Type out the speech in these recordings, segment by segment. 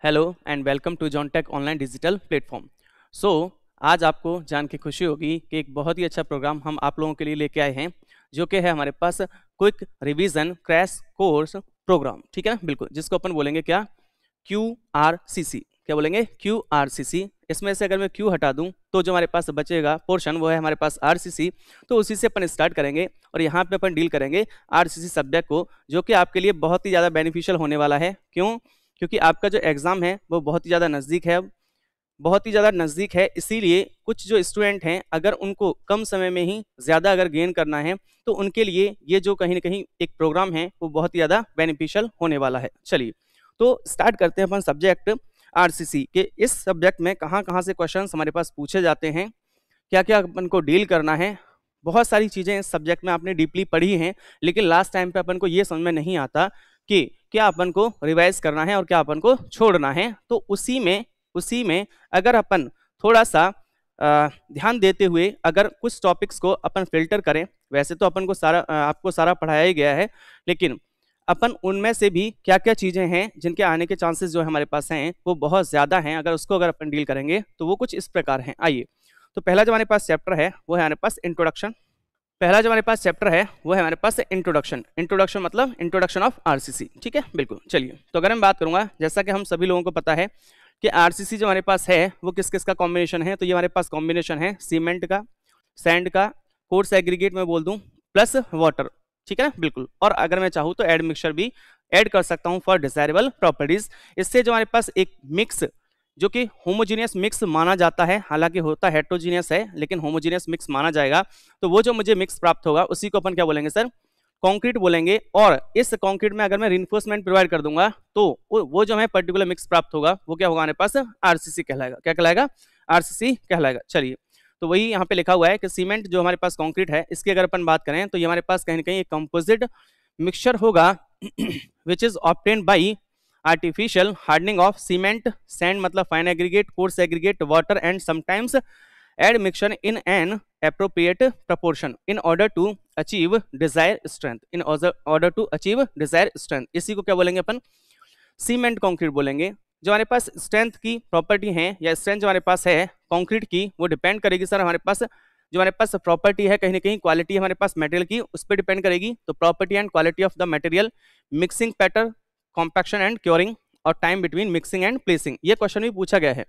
Hello and welcome to Johntech online digital platform. So आज आपको जान के खुशी होगी कि एक बहुत ही अच्छा प्रोग्राम हम आप लोगों के लिए लेके आए हैं, जो कि है हमारे पास quick revision crash course program. ठीक है ना, बिल्कुल, जिसको अपन बोलेंगे क्या, QRCC। क्या बोलेंगे? QRCC। इसमें से अगर मैं Q हटा दूं तो जो हमारे पास बचेगा पोर्शन वो है हमारे पास RCC। तो उसी से अपन स्टार्ट करेंगे और यहाँ पे अपन डील करेंगे RCC सब्जेक्ट को, जो कि आपके लिए बहुत ही ज़्यादा बेनिफिशियल होने वाला है। क्यों? क्योंकि आपका जो एग्ज़ाम है वो बहुत ही ज़्यादा नज़दीक है, बहुत ही ज़्यादा नज़दीक है। इसीलिए कुछ जो स्टूडेंट हैं, अगर उनको कम समय में ही ज़्यादा अगर गेन करना है तो उनके लिए ये जो कहीं ना कहीं एक प्रोग्राम है वो बहुत ही ज़्यादा बेनिफिशियल होने वाला है। चलिए तो स्टार्ट करते हैं अपन सब्जेक्ट RCC के। इस सब्जेक्ट में कहाँ कहाँ से क्वेश्चन हमारे पास पूछे जाते हैं, क्या क्या अपन को डील करना है। बहुत सारी चीज़ें इस सब्जेक्ट में आपने डीपली पढ़ी हैं, लेकिन लास्ट टाइम पे अपन को ये समझ में नहीं आता कि क्या अपन को रिवाइज करना है और क्या अपन को छोड़ना है। तो उसी में अगर अपन थोड़ा सा ध्यान देते हुए अगर कुछ टॉपिक्स को अपन फिल्टर करें, वैसे तो अपन को आपको सारा पढ़ाया ही गया है, लेकिन अपन उनमें से भी क्या क्या चीज़ें हैं जिनके आने के चांसेस जो हमारे पास हैं वो बहुत ज़्यादा हैं, अगर उसको अगर अपन डील करेंगे तो वो कुछ इस प्रकार हैं। आइए, तो पहला जो हमारे पास चैप्टर है वो है हमारे पास इंट्रोडक्शन। पहला जो हमारे पास चैप्टर है वो है हमारे पास इंट्रोडक्शन। इंट्रोडक्शन मतलब इंट्रोडक्शन ऑफ RCC। ठीक है, बिल्कुल। चलिए, तो अगर मैं बात करूंगा, जैसा कि हम सभी लोगों को पता है कि RCC जो हमारे पास है वो किस किस का कॉम्बिनेशन है, तो ये हमारे पास कॉम्बिनेशन है सीमेंट का, सैंड का, कोर्स एग्रीगेट में बोल दूं, प्लस वाटर। ठीक है ना, बिल्कुल। और अगर मैं चाहूँ तो एड मिक्सचर भी ऐड कर सकता हूँ फॉर डिजायरेबल प्रॉपर्टीज। इससे जो हमारे पास एक मिक्स, जो कि होमोजीनियस मिक्स माना जाता है, हालांकि होता हेट्रोजीनियस है लेकिन होमोजीनियस मिक्स माना जाएगा, तो वो जो मुझे मिक्स प्राप्त होगा उसी को अपन क्या बोलेंगे सर? कंक्रीट बोलेंगे। और इस कंक्रीट में अगर मैं रिइंफोर्समेंट प्रोवाइड कर दूंगा तो वो जो हमें पर्टिकुलर मिक्स प्राप्त होगा वो क्या होगा हमारे पास? RCC कहलाएगा। क्या कहलाएगा? RCC कहलाएगा। चलिए, तो वही यहाँ पे लिखा हुआ है कि सीमेंट जो हमारे पास कंक्रीट है, इसकी अगर अपन बात करें तो ये हमारे पास कहीं ना कहीं एक कंपोजिट मिक्सचर होगा which is obtained by artificial hardening of cement, sand मतलब fine aggregate, coarse aggregate, water and sometimes admixture in an appropriate proportion in order to achieve desired strength, in order to achieve desired strength। इसी को क्या बोलेंगे अपन? Cement concrete बोलेंगे। जो हमारे पास strength की property है या स्ट्रेंथ जो हमारे पास है कंक्रीट की, वो डिपेंड करेगी सर हमारे पास जो हमारे पास प्रॉपर्टी है, कहीं ना कहीं क्वालिटी हमारे पास मटेरियल की, उस पर डिपेंड करेगी। तो property and quality of the material, mixing pattern, compaction and curing, और time between mixing and placing. ये क्वेश्चन भी पूछा गया है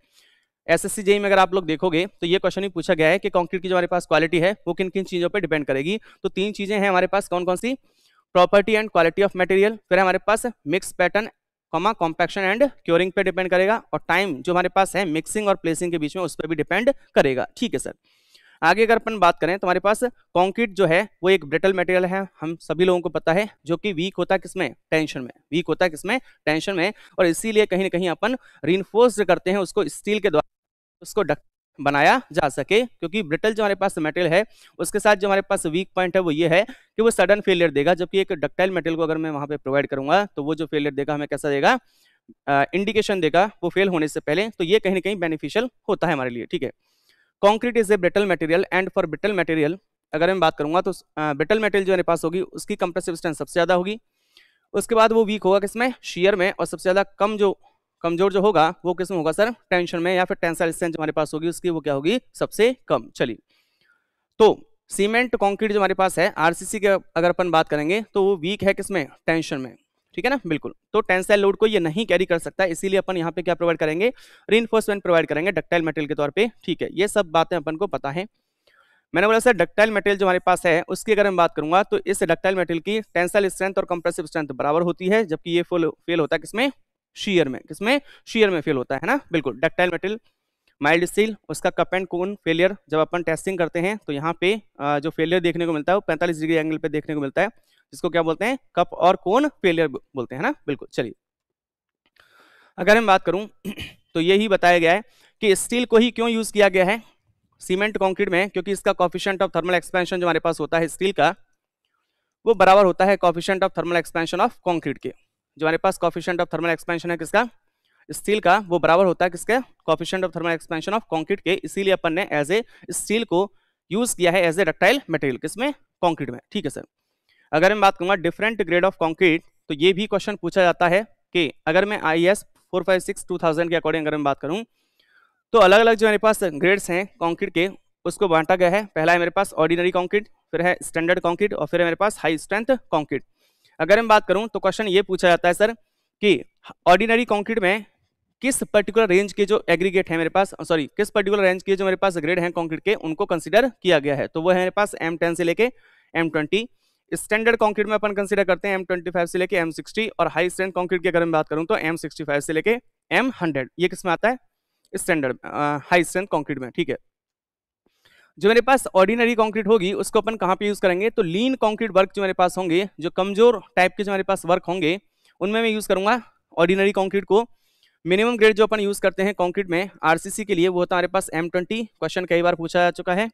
SSC जेईई में। अगर आप लोग देखोगे तो ये क्वेश्चन भी पूछा गया है कि कंक्रीट की जो हमारे पास क्वालिटी है वो किन किन चीज़ों पे डिपेंड करेगी। तो 3 चीज़ें हैं हमारे पास, कौन कौन सी? Property and quality of material, फिर हमारे पास mix pattern, compaction and curing पे डिपेंड करेगा, और टाइम जो हमारे पास है मिक्सिंग और प्लेसिंग के बीच में उस पर भी डिपेंड करेगा। ठीक है सर। आगे अगर अपन बात करें तो हमारे पास कंक्रीट जो है वो एक ब्रिटल मटेरियल है, हम सभी लोगों को पता है, जो कि वीक होता है किसमें? टेंशन में। वीक होता है किसमें? टेंशन में। और इसीलिए कहीं ना कहीं अपन रीइंफोर्स्ड करते हैं उसको स्टील के द्वारा, उसको डक्ट बनाया जा सके। क्योंकि ब्रिटल जो हमारे पास मटेरियल है उसके साथ जो हमारे पास वीक पॉइंट है वो ये है कि वो सडन फेलियर देगा, जबकि एक डक्टाइल मटेरियल को अगर मैं वहां पे प्रोवाइड करूंगा तो वो जो फेलियर देगा हमें कैसा देगा? इंडिकेशन देगा वो फेल होने से पहले। तो ये कहीं ना कहीं बेनिफिशियल होता है हमारे लिए। ठीक है, concrete is a brittle material and for brittle material अगर मैं बात करूंगा तो ब्रिटल मटेरियल जो हमारे पास होगी उसकी कंप्रेसिव स्ट्रेंथ सबसे ज्यादा होगी, उसके बाद वो वीक होगा किसमें? शेयर में, और सबसे ज्यादा कमजोर जो होगा वो किसमें होगा सर? टेंशन में, या फिर टेंसाइल स्ट्रेंथ जो हमारे पास होगी उसकी वो क्या होगी? सबसे कम। चलिए, तो सीमेंट कंक्रीट जो हमारे पास है RCC के अगर अपन बात करेंगे तो वो वीक है किसमें? टेंशन में। ठीक है ना, बिल्कुल। तो टेंसाइल लोड को ये नहीं कैरी कर सकता, इसीलिए अपन यहाँ पे क्या प्रोवाइड करेंगे? रीइंफोर्समेंट प्रोवाइड करेंगे डक्टाइल मटेरियल के तौर पे। ठीक है, ये सब बातें अपन को पता है। मैंने बोला सर डक्टाइल मटेरियल जो हमारे पास है उसकी अगर मैं बात करूंगा तो इस डक्टाइल मटेरियल की टेंसाइल स्ट्रेंथ और कंप्रेसिव स्ट्रेंथ बराबर होती है, जबकि ये फेल होता है किसमें? शेयर में। किसमें? शेयर में फेल होता है ना, बिल्कुल। डक्टाइल मटेरियल माइल्ड स्टील, उसका कप एंड कोन फेलियर जब अपन टेस्टिंग करते हैं तो यहाँ पे जो फेलियर देखने को मिलता है वो 45 डिग्री एंगल पे देखने को मिलता है, जिसको क्या बोलते हैं? कप और कोन फेलियर बोलते हैं ना, बिल्कुल। चलिए, अगर मैं बात करूं तो यही बताया गया है कि स्टील को ही क्यों यूज किया गया है सीमेंट कंक्रीट में, क्योंकि इसका कोफिशिएंट ऑफ थर्मल एक्सपेंशन जो हमारे पास होता है स्टील का, वो बराबर होता है coefficient of thermal expansion of concrete के। जो हमारे पास कोफिशिएंट ऑफ थर्मल एक्सपेंशन है किसका? स्टील का, वो बराबर होता है किसके? Coefficient of thermal expansion of concrete के। इसीलिए अपन ने एज ए स्टील को यूज किया है एज ए डक्टाइल मटेरियल किसमें? कंक्रीट में। ठीक है सर। अगर मैं बात करूंगा डिफरेंट ग्रेड ऑफ कंक्रीट, तो ये भी क्वेश्चन पूछा जाता है कि अगर मैं IS 456 2000 के अकॉर्डिंग अगर मैं बात करूं तो अलग अलग जो मेरे पास ग्रेड्स हैं कंक्रीट के उसको बांटा गया है। पहला है मेरे पास ऑर्डिनरी कंक्रीट, फिर है स्टैंडर्ड कंक्रीट और फिर है मेरे पास हाई स्ट्रेंथ कंक्रीट। अगर मैं बात करूं तो क्वेश्चन ये पूछा जाता है सर कि ऑर्डिनरी कंक्रीट में किस पर्टिकुलर रेंज के जो एग्रीगेट है मेरे पास, सॉरी किस पर्टिकुलर रेंज के जो मेरे पास ग्रेड हैं कंक्रीट के उनको कंसीडर किया गया है, तो वो है मेरे पास M10 से लेके M20। स्टैंडर्ड कंक्रीट में अपन कंसीडर करते हैं M25 से लेके M60 और हाई स्ट्रेंथ कंक्रीट की अगर मैं बात करूं तो M65 से लेके M100। ये किस में आता है? स्टैंडर्ड हाई स्ट्रेंथ कंक्रीट में। ठीक है, जो मेरे पास ऑर्डिनरी कंक्रीट होगी उसको अपन कहाँ पे यूज करेंगे, तो लीन कंक्रीट वर्क जो मेरे पास होंगे, जो कमजोर टाइप के जो मेरे पास वर्क होंगे उनमें मैं यूज करूंगा ऑर्डिनरी कंक्रीट को। मिनिमम ग्रेड जो अपन यूज करते हैं कंक्रीट में आरसीसी के लिए वो होता है हमारे पास M20। क्वेश्चन कई बार पूछा जा चुका है।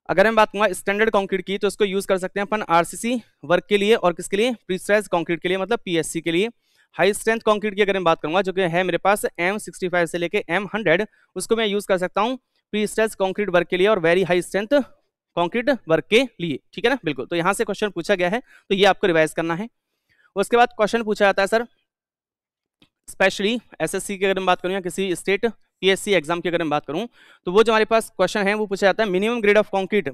अगर मैं बात करूंगा स्टैंडर्ड कंक्रीट की तो इसको यूज कर सकते हैं अपन आरसीसी वर्क के लिए और किसके लिए, प्रीस्ट्रेस्ड कंक्रीट के लिए, मतलब पीएससी के लिए। हाई स्ट्रेंथ कंक्रीट की अगर मैं बात करूंगा जो कि है मेरे पास M65 से लेके M100, उसको मैं यूज कर सकता हूँ प्रीस्ट्रेस्ड कंक्रीट वर्क के लिए और very high strength concrete work के लिए। ठीक है ना, बिल्कुल। तो यहाँ से क्वेश्चन पूछा गया है तो ये आपको रिवाइज करना है। उसके बाद क्वेश्चन पूछा जाता है सर स्पेशली एसएससी की अगर मैं बात करूँ या किसी स्टेट पीएससी एग्जाम की अगर मैं बात करूँ तो वो जो हमारे पास क्वेश्चन है वो पूछा जाता है मिनिमम ग्रेड ऑफ कंक्रीट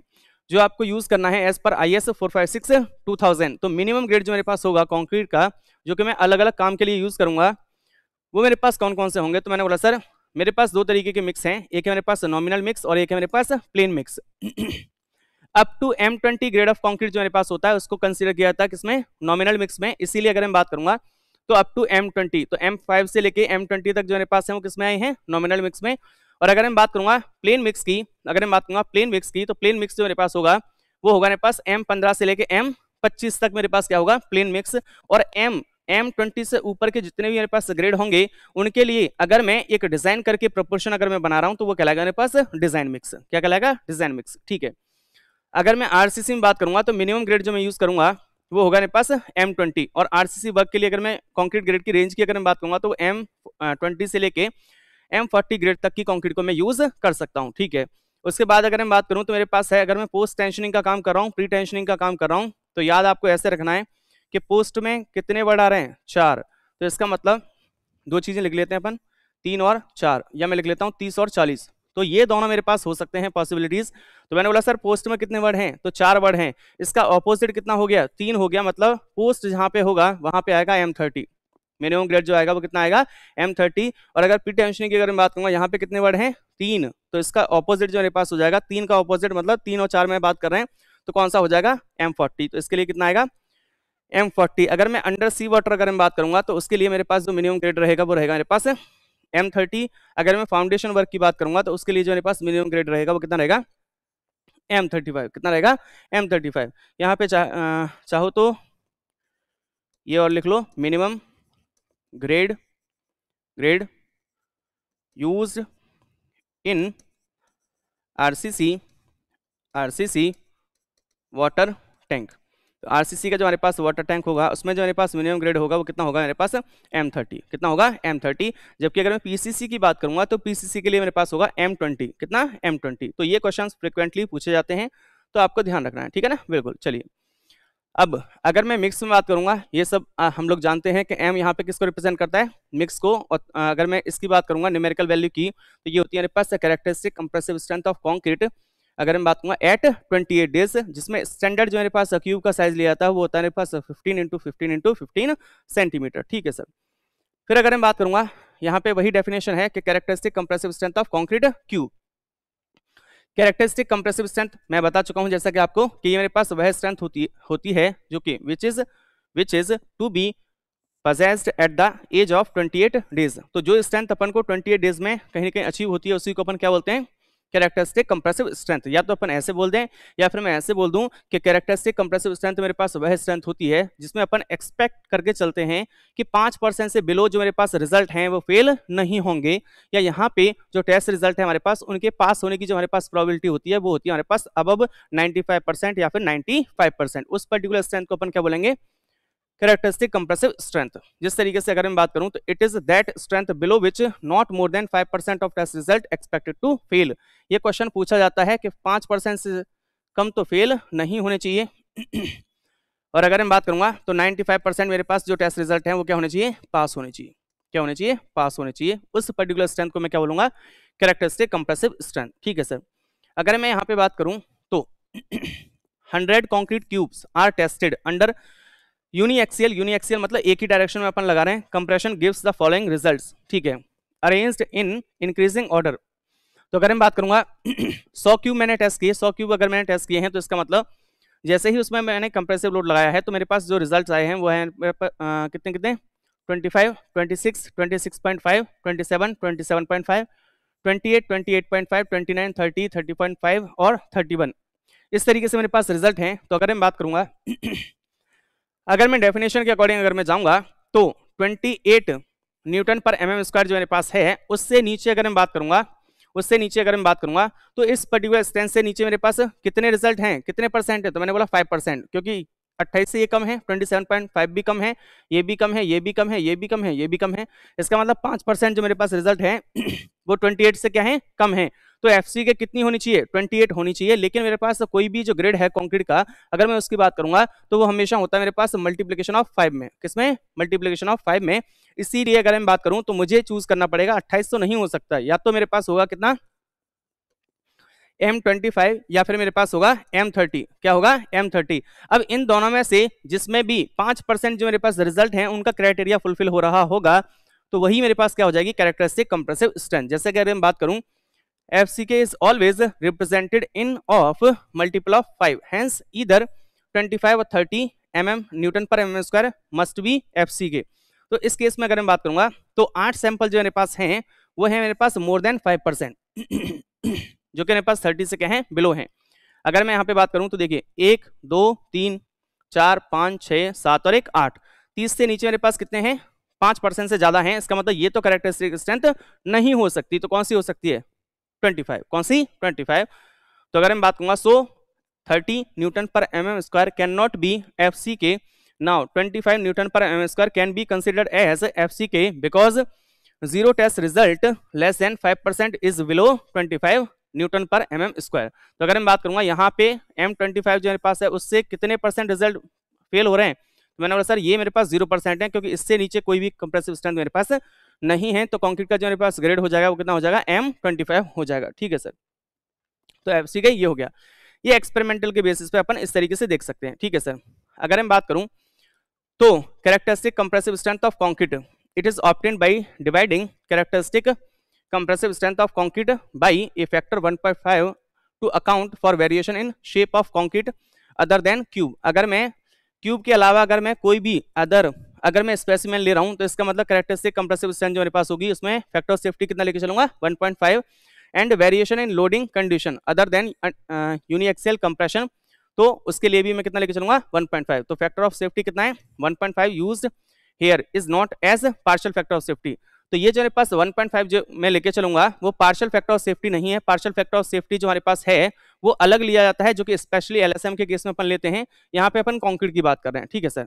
जो आपको यूज करना है एज पर IS 456 2000। तो मिनिमम ग्रेड जो मेरे पास होगा कंक्रीट का जो कि मैं अलग अलग काम के लिए यूज करूंगा वो मेरे पास कौन कौन से होंगे, तो मैंने बोला सर मेरे पास दो तरीके के मिक्स हैं, एक है मेरे पास नॉमिनल मिक्स और एक है मेरे पास plain mix. Up to M20 grade of concrete जो मेरे पास होता है उसको कंसीडर किया जाता है किसमें, नॉमिनल मिक्स में। इसीलिए अगर मैं बात करूंगा तो अप टू M20, तो M5 से लेके M20 तक जो मेरे पास है वो किसमें आए हैं, नॉमिनल मिक्स में। और अगर मैं बात करूंगा प्लेन मिक्स की, अगर मैं बात करूंगा प्लेन मिक्स की, तो प्लेन मिक्स जो मेरे पास होगा वो होगा मेरे पास M15 से लेके M25 तक मेरे पास क्या होगा, प्लेन मिक्स। और M20 से ऊपर के जितने भी मेरे पास ग्रेड होंगे उनके लिए अगर मैं एक डिजाइन करके प्रोपोर्शन अगर मैं बना रहा हूं तो वो कहलाएगा मेरे पास डिजाइन मिक्स। क्या कहलाएगा, डिजाइन मिक्स। ठीक है, अगर मैं आरसीसी में बात करूंगा तो मिनिमम ग्रेड जो मैं यूज करूंगा वो होगा मेरे पास M20। और आरसीसी वर्क के लिए अगर मैं कंक्रीट ग्रेड की रेंज की अगर मैं बात करूंगा तो M20 से लेके M40 ग्रेड तक की कंक्रीट को मैं यूज कर सकता हूं। ठीक है, उसके बाद अगर मैं बात करूं तो मेरे पास है, अगर मैं पोस्ट टेंशनिंग का काम कर रहा हूं, प्री टेंशनिंग का काम कर रहा हूं, तो याद आपको ऐसे रखना है कि पोस्ट में कितने वर्ड आ रहे हैं, 4। तो इसका मतलब दो चीजें लिख लेते हैं अपन, 3 और 4, या मैं लिख लेता हूं 30 और 40। तो ये दोनों मेरे पास हो सकते हैं पॉसिबिलिटीज। तो मैंने बोला सर पोस्ट में कितने वर्ड हैं, तो 4 वर्ड हैं। इसका ऑपोजिट कितना हो गया, 3 हो गया। मतलब पोस्ट जहां पे होगा वहां पे आएगा M30, मिनिमम ग्रेड जो आएगा वो कितना आएगा, M30। और अगर प्री टेंशनिंग की अगर मैं बात करूंगा यहाँ पे कितने वर्ड हैं, 3, तो इसका ऑपोजिट जो मेरे पास हो जाएगा 3 का ऑपोजिट, मतलब 3 और 4 में बात कर रहे हैं तो कौन सा हो जाएगा, M40। तो इसके लिए कितना आएगा, M40। अगर मैं अंडर सी वाटर अगर मैं बात करूंगा तो उसके लिए मेरे पास जो मिनिमम ग्रेड रहेगा वो रहेगा मेरे पास M30। अगर मैं फाउंडेशन वर्क की बात करूंगा तो उसके लिए जो मेरे पास मिनिमम ग्रेड रहेगा वो कितना रहेगा, M35। कितना रहेगा, M35। यहाँ पे चाहो तो ये और लिख लो, minimum grade used in RCC water tank. तो आरसीसी का जो हमारे पास वाटर टैंक होगा उसमें जो मेरे पास मिनिमम ग्रेड होगा वो कितना होगा मेरे पास, M30। कितना होगा, M30। जबकि अगर मैं पीसीसी की बात करूंगा तो पीसीसी के लिए मेरे पास होगा M20। कितना, M20। तो ये क्वेश्चंस फ्रिक्वेंटली पूछे जाते हैं तो आपको ध्यान रखना है। ठीक है ना, बिल्कुल। चलिए अब अगर मैं मिक्स में बात करूंगा, ये सब हम लोग जानते हैं कि M यहाँ पे किसको रिप्रेजेंट करता है, मिक्स को। और अगर मैं इसकी बात करूंगा न्यूमेरिकल वैल्यू की तो ये होती है मेरे पास characteristic compressive strength of concrete. अगर मैं बात करूंगा एट 28 डेज, जिसमें स्टैंडर्ड जो मेरे पास क्यूब का साइज लिया था वो होता है मेरे पास 15 × 15 × 15 सेंटीमीटर। ठीक है सर। फिर अगर मैं बात करूंगा यहाँ पे वही डेफिनेशन है कि characteristic compressive strength of concrete cube. Characteristic compressive strength मैं बता चुका हूं जैसा कि आपको कि ये मेरे पास वह स्ट्रेंथ होती है जो कि which is to be possessed at the age of 28 days. तो जो स्ट्रेंथ अपन को 28 डेज में कहीं ना कहीं अचीव होती है उसी को अपन क्या बोलते हैं, कैरेक्टरिस्टिक कंप्रेसिव स्ट्रेंथ। या तो अपन ऐसे बोल दें या फिर मैं ऐसे बोल दूं कि कैरेक्टरिस्टिक कंप्रेसिव स्ट्रेंथ मेरे पास वह स्ट्रेंथ होती है जिसमें अपन एक्सपेक्ट करके चलते हैं कि 5% से बिलो जो मेरे पास रिजल्ट हैं वो फेल नहीं होंगे, या यहाँ पे जो टेस्ट रिजल्ट है हमारे पास उनके पास होने की जो हमारे पास प्रोबेबिलिटी होती है वो होती है हमारे पास अबव 95% या फिर 95%। उस पर्टिकुलर स्ट्रेंथ को अपन क्या बोलेंगे, कैरेक्टरिस्टिक कंप्रेसिव स्ट्रेंथ। जिस तरीके से अगर मैं बात करूं तो it is that strength below which not more than 5% of test result expected to fail. ये क्वेश्चन पूछा जाता है कि 5% से कम तो फेल नहीं होने चाहिए और अगर मैं बात करूंगा तो 95% मेरे पास जो टेस्ट रिजल्ट है वो क्या होने चाहिए, पास होने चाहिए। क्या होने चाहिए, पास होने चाहिए। उस पर्टिकुलर स्ट्रेंथ को मैं क्या बोलूंगा, कैरेक्टरिस्टिक कंप्रेसिव स्ट्रेंथ। ठीक है सर। अगर मैं यहाँ पे बात करूं तो 100 concrete cubes are tested under uniaxial, uniaxial मतलब एक ही डायरेक्शन में अपन लगा रहे हैं, compression gives the following results. ठीक है, अरेंज्ड इन इंक्रीजिंग ऑर्डर। तो अगर मैं बात करूंगा 100 क्यूब मैंने टेस्ट किए, 100 क्यूब अगर मैंने टेस्ट किए हैं तो इसका मतलब जैसे ही उसमें मैंने कंप्रेसिव लोड लगाया है तो मेरे पास जो रिजल्ट्स आए हैं वो हैं मेरे पास कितने कितने 25, 26, 26.5, 27, 27.5, 28, 28.5, 29, 30, 30.5 और 31। इस तरीके से मेरे पास रिजल्ट हैं। तो अगर मैं बात करूंगा अगर मैं डेफिनेशन के अकॉर्डिंग अगर मैं जाऊंगा तो 28 न्यूटन पर mm स्क्वायर जो मेरे पास है, उससे नीचे अगर मैं बात करूंगा, उससे नीचे अगर मैं बात करूंगा तो इस पर्टिकुलर स्ट्रेंथ से नीचे मेरे पास कितने रिजल्ट हैं, कितने परसेंट है, तो मैंने बोला 5%, क्योंकि 28 से ये कम है, 27.5 भी कम है, ये भी कम है, ये भी कम है, ये भी कम है, ये भी कम है। इसका मतलब 5% जो मेरे पास रिजल्ट है वो 28 से क्या है, कम है। तो एफसी के कितनी होनी चाहिए, 28 होनी चाहिए। लेकिन मेरे पास कोई भी जो ग्रेड है कंक्रीट का, अगर मैं उसकी बात करूंगा तो वो हमेशा होता है मेरे पास मल्टीप्लिकेशन ऑफ 5 में। किसमें, मल्टीप्लिकेशन ऑफ 5 में। इसीलिए अगर मैं बात करूं तो मुझे चूज करना पड़ेगा, 28 तो नहीं हो सकता, या तो मेरे पास होगा कितना M25 या फिर मेरे पास होगा M30। क्या होगा, M30। अब इन दोनों में से जिसमें भी 5% जो मेरे पास रिजल्ट है उनका क्राइटेरिया फुलफिल हो रहा होगा तो वही मेरे पास क्या हो जाएगी, कैरेक्टरिस्टिक कंप्रेसिव स्ट्रेंथ। जैसे कि अगर मैं बात करूं FCK is always represented in of multiple of 5, hence either 25 or 30 mm Newton पर mm square must be FCK। तो इस केस में अगर मैं बात करूंगा तो 8 सैंपल जो मेरे पास हैं वो है मेरे पास मोर देन 5%, जो कि मेरे पास 30 से क्या है, बिलो है। अगर मैं यहाँ पे बात करूं तो देखिए 1, 2, 3, 4, 5, 6, 7 और 1 8, 30 से नीचे मेरे पास कितने हैं, 5% से ज्यादा हैं। इसका मतलब ये तो कैरेक्टरिस्टिक स्ट्रेंथ नहीं हो सकती। तो कौन सी हो सकती है, 25। कौन सी, 25। तो अगर मैं बात करूंगा सो 30 न्यूटन पर mm square can not be FCK। Now 25 newton पर mm square can be considered as FCK because zero test result less than 5% is below 25 newton पर mm स्क्वायर। तो अगर मैं बात करूंगा यहाँ पे M25 जो मेरे पास है उससे कितने परसेंट रिजल्ट फेल हो रहे हैं, तो मैंने बोला सर ये मेरे पास 0% है, क्योंकि इससे नीचे कोई भी कंप्रेसिव स्ट्रेंथ मेरे पास नहीं है। तो कंक्रीट का जो मेरे पास ग्रेड हो जाएगा वो कितना हो जाएगा, M25 हो जाएगा। ठीक है सर। तो FCK ये हो गया। ये एक्सपेरिमेंटल के बेसिस पे अपन इस तरीके से देख सकते हैं। ठीक है सर। अगर मैं बात करूं तो characteristic compressive strength of concrete it is obtained by dividing characteristic compressive strength of concrete by a factor 1.5 to account for variation in shape of concrete other than cube. अगर मैं क्यूब के अलावा अगर मैं कोई भी अगर मैं स्पेसिमेन ले रहा हूं तो इसका मतलब कैरेक्टरिस्टिक कंप्रेसिव स्ट्रेंथ जो मेरे पास होगी उसमें फैक्टर ऑफ सेफ्टी कितना लेके चलूंगा, 1.5 and variation in loading condition other than uniaxial compression, तो उसके लिए भी मैं कितना लेके चलूंगा, 1.5। तो फैक्टर ऑफ सेफ्टी कितना है, 1.5 used here is not as partial factor of safety. तो ये जो मेरे पास 1.5 जो मैं लेके चलूंगा वो पार्शियल फैक्टर ऑफ सेफ्टी नहीं है। पार्शियल फैक्टर ऑफ सेफ्टी जो हमारे पास है वो अलग लिया जाता है, जो कि स्पेशली LSM के केस में अपन लेते हैं। यहाँ पे अपन कंक्रीट की बात कर रहे हैं। ठीक है सर।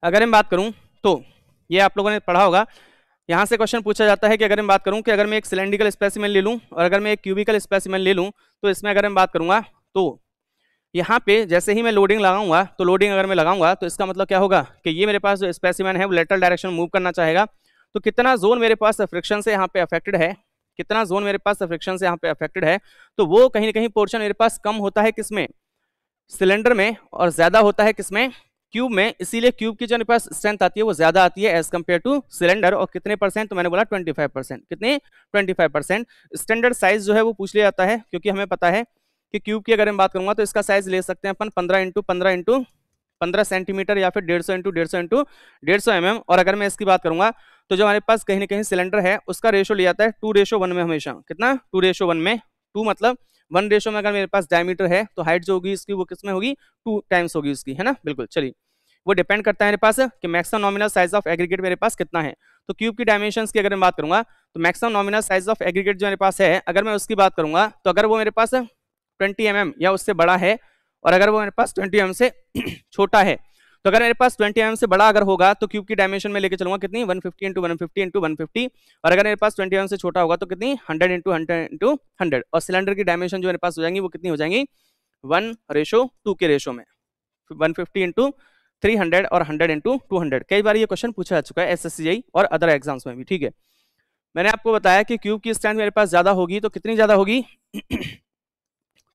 अगर मैं बात करूं तो ये आप लोगों ने पढ़ा होगा, यहाँ से क्वेश्चन पूछा जाता है कि अगर मैं बात करूं कि अगर मैं एक सिलेंड्रिकल स्पेसिमेन ले लूं और अगर मैं एक क्यूबिकल स्पेसिमेन ले लूं तो इसमें अगर मैं बात करूंगा तो यहाँ पे जैसे ही मैं लोडिंग लगाऊंगा तो लोडिंग अगर मैं लगाऊंगा तो इसका मतलब क्या होगा कि ये मेरे पास जो स्पेसिमेन है वो लेटरल डायरेक्शन मूव करना चाहेगा। तो कितना जोन मेरे पास फ्रिक्शन से यहाँ पे अफेक्टेड है, कितना जोन मेरे पास फ्रिक्शन से यहाँ पे अफेक्टेड है, तो वो कहीं ना कहीं पोर्शन मेरे पास कम होता है किसमें, सिलेंडर में, और ज्यादा होता है किसमें, क्यूब में। इसीलिए क्यूब की जो मेरे पास स्ट्रेंथ आती है वो ज्यादा आती है एज कम्पेयर टू सिलेंडर। और कितने परसेंट, तो मैंने बोला 25%। कितने, 25%। स्टैंडर्ड साइज जो है वो पूछ लिया जाता है, क्योंकि हमें पता है कि क्यूब की अगर हम बात करूंगा तो इसका साइज ले सकते हैं अपन 15 सेंटीमीटर या फिर 150 इंटू 150 mm। और अगर मैं इसकी बात करूंगा तो जो हमारे पास कहीं ना कहीं सिलेंडर है उसका रेशो लिया जाता है 2:1 में हमेशा। कितना, 2:1 में। 2 मतलब 1 रेशो में अगर मेरे पास डायमीटर है तो हाइट जो होगी इसकी वो किसमें होगी, 2 टाइम्स होगी उसकी, है ना। बिल्कुल। चलिए, वो डिपेंड करता है मेरे पास कि maximum nominal size of aggregate मेरे पास कितना है। तो क्यूब की डायमेंशंस की अगर मैं बात करूंगा तो maximum nominal size of aggregate जो मेरे पास है, अगर मैं उसकी बात करूंगा तो अगर वो मेरे पास 20 mm या उससे बड़ा है और अगर वो मेरे पास 20 mm से छोटा है, तो अगर मेरे पास 20 mm से बड़ा अगर होगा तो क्यूब की डायमेंशन में लेके चलूंगा कितनी, 150 इंटू 150 इंटू 150। और अगर मेरे पास 20 mm से छोटा होगा तो कितनी, 100 इंटू 100 इंटू 100। और सिलेंडर की डायमेंशन जो मेरे पास हो जाएंगी वो कितनी हो जाएंगी, 1:2 के रेशो में, 150 इंटू 300 और 100 इंटू 200। कई बार ये क्वेश्चन पूछा जा चुका है SSCI और अदर एग्जाम्स में भी, ठीक है। मैंने आपको बताया कि क्यूब की स्ट्रेंथ मेरे पास ज्यादा होगी, तो कितनी ज्यादा होगी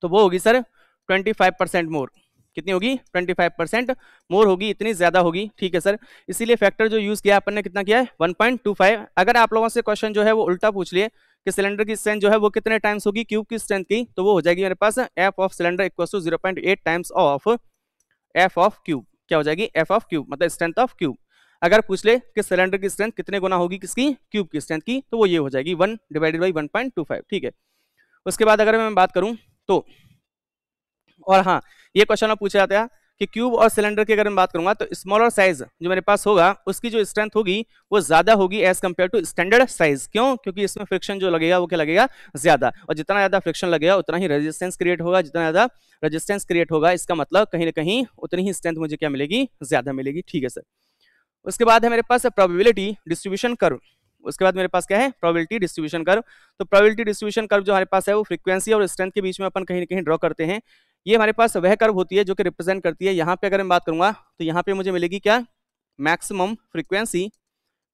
तो वो होगी सर 25% मोर। कितनी होगी? 25% मोर होगी, इतनी ज्यादा होगी, ठीक है सर। इसीलिए फैक्टर जो यूज किया अपन ने कितना किया है 1.25। अगर आप लोगों से क्वेश्चन जो है वो उल्टा पूछ लिए कि सिलेंडर की स्ट्रेंथ जो है वो कितने टाइम्स होगी क्यूब की स्ट्रेंथ की, तो वो हो जाएगी मेरे पास F of cylinder equal to 0.8 times of F of cube. क्या हो जाएगी? एफ ऑफ क्यूब, मतलब स्ट्रेंथ ऑफ क्यूब। अगर पूछ ले कि सिलेंडर की स्ट्रेंथ कितने गुना होगी किसकी? क्यूब की स्ट्रेंथ की, तो वो ये हो जाएगी 1 डिवाइडेड बाई 1.25, ठीक है। उसके बाद अगर मैं बात करूं तो, और हाँ, ये क्वेश्चन पूछा जाता है कि क्यूब और सिलेंडर की अगर मैं बात करूंगा तो स्मॉलर साइज जो मेरे पास होगा उसकी जो स्ट्रेंथ होगी वो ज्यादा होगी as compare to standard size. क्यों? क्योंकि इसमें फ्रिक्शन जो लगेगा वो क्या लगेगा? ज्यादा। और जितना ज्यादा फ्रिक्शन लगेगा उतना ही रेजिस्टेंस क्रिएट होगा, जितना ज्यादा रेजिस्टेंस क्रिएट होगा इसका मतलब कहीं ना कहीं उतनी ही स्ट्रेंथ मुझे क्या मिलेगी? ज्यादा मिलेगी, ठीक है सर। उसके बाद है मेरे पास प्रोबेबिलिटी डिस्ट्रीब्यूशन कर्व। उसके बाद मेरे पास क्या है? Probability distribution curve. तो प्रोबेबिलिटी डिस्ट्रीब्यूशन कर्व जो हमारे पास है वो फ्रीक्वेंसी और स्ट्रेंथ के बीच में अपन कहीं ना कहीं ड्रॉ करते हैं। ये हमारे पास वह कर्व होती है जो कि रिप्रेजेंट करती है, यहाँ पे अगर मैं बात करूंगा तो यहाँ पे मुझे मिलेगी क्या? Maximum frequency.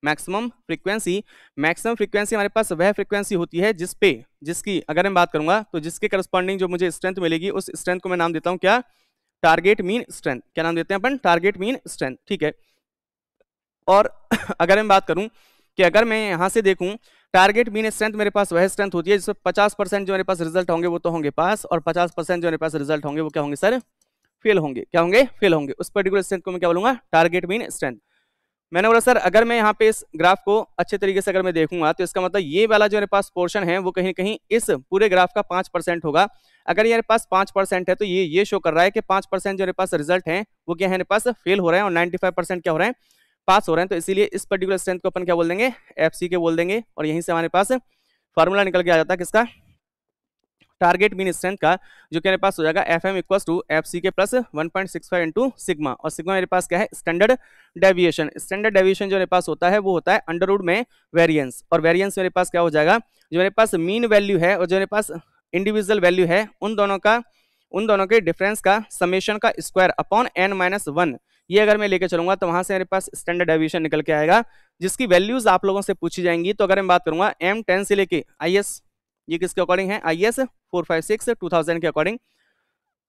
Maximum frequency, maximum frequency हमारे पास वह फ्रीक्वेंसी होती है जिसकी अगर मैं बात करूंगा तो जिसके करस्पॉन्डिंग जो मुझे स्ट्रेंथ मिलेगी उस स्ट्रेंथ को मैं नाम देता हूं क्या? Target mean strength. क्या नाम देते हैं अपन? टारगेट मीन स्ट्रेंथ, ठीक है। और अगर मैं बात करूं कि अगर मैं यहां से देखूं टारगेट मीन स्ट्रेंथ मेरे पास वह स्ट्रेंथ होती है जिसमें 50% जो मेरे पास रिजल्ट होंगे वो तो होंगे पास, और 50% जो मेरे पास रिजल्ट होंगे वो क्या होंगे सर? फेल होंगे। क्या होंगे? फेल होंगे। उस पर्टिकुलर स्ट्रेंथ को मैं क्या बोलूंगा? Target mean strength. मैंने बोला सर अगर मैं यहाँ पे इस ग्राफ को अच्छे तरीके से अगर मैं देखूंगा तो इसका मतलब ये वाला जो मेरे पास पोर्शन है वो कहीं कहीं इस पूरे ग्राफ का 5% होगा। अगर ये मेरे पास 5% है तो ये शो कर रहा है कि 5% जो मेरे पास रिजल्ट है वो क्या है? मेरे पास फेल हो रहे हैं और 95% क्या हो रहे हैं? पास हो रहे हैं। तो इसीलिए इस पर्टिकुलर स्ट्रेंथ को अपन क्या बोल देंगे? FC के बोल देंगे। और यहीं से हमारे पास फॉर्मूला निकल के आ जाता है किसका? टारगेट मीन स्ट्रेंथ का, जो कि मेरे पास हो जाएगा FM इक्वल्स टू FC के प्लस 1.65 इंटू सिग्मा। और सिग्मा मेरे पास क्या है? Standard deviation. स्टैंडर्ड डेविएशन जो मेरे पास होता है वो होता है अंडर रूट में वेरिएंस। और वेरिएंस मेरे पास क्या हो जाएगा? जो मेरे पास मीन वैल्यू है और जो मेरे पास इंडिविजुअल वैल्यू है उन दोनों के डिफरेंस का समेशन का स्क्वायर अपॉन n-1, ये अगर मैं लेके चलूंगा तो वहां से मेरे पास स्टैंडर्ड डेविएशन निकल के आएगा जिसकी वैल्यूज आप लोगों से पूछी जाएंगी। तो अगर मैं बात करूंगा M10 से लेके IS, ये किसके अकॉर्डिंग है? IS 456 2000 के अकॉर्डिंग।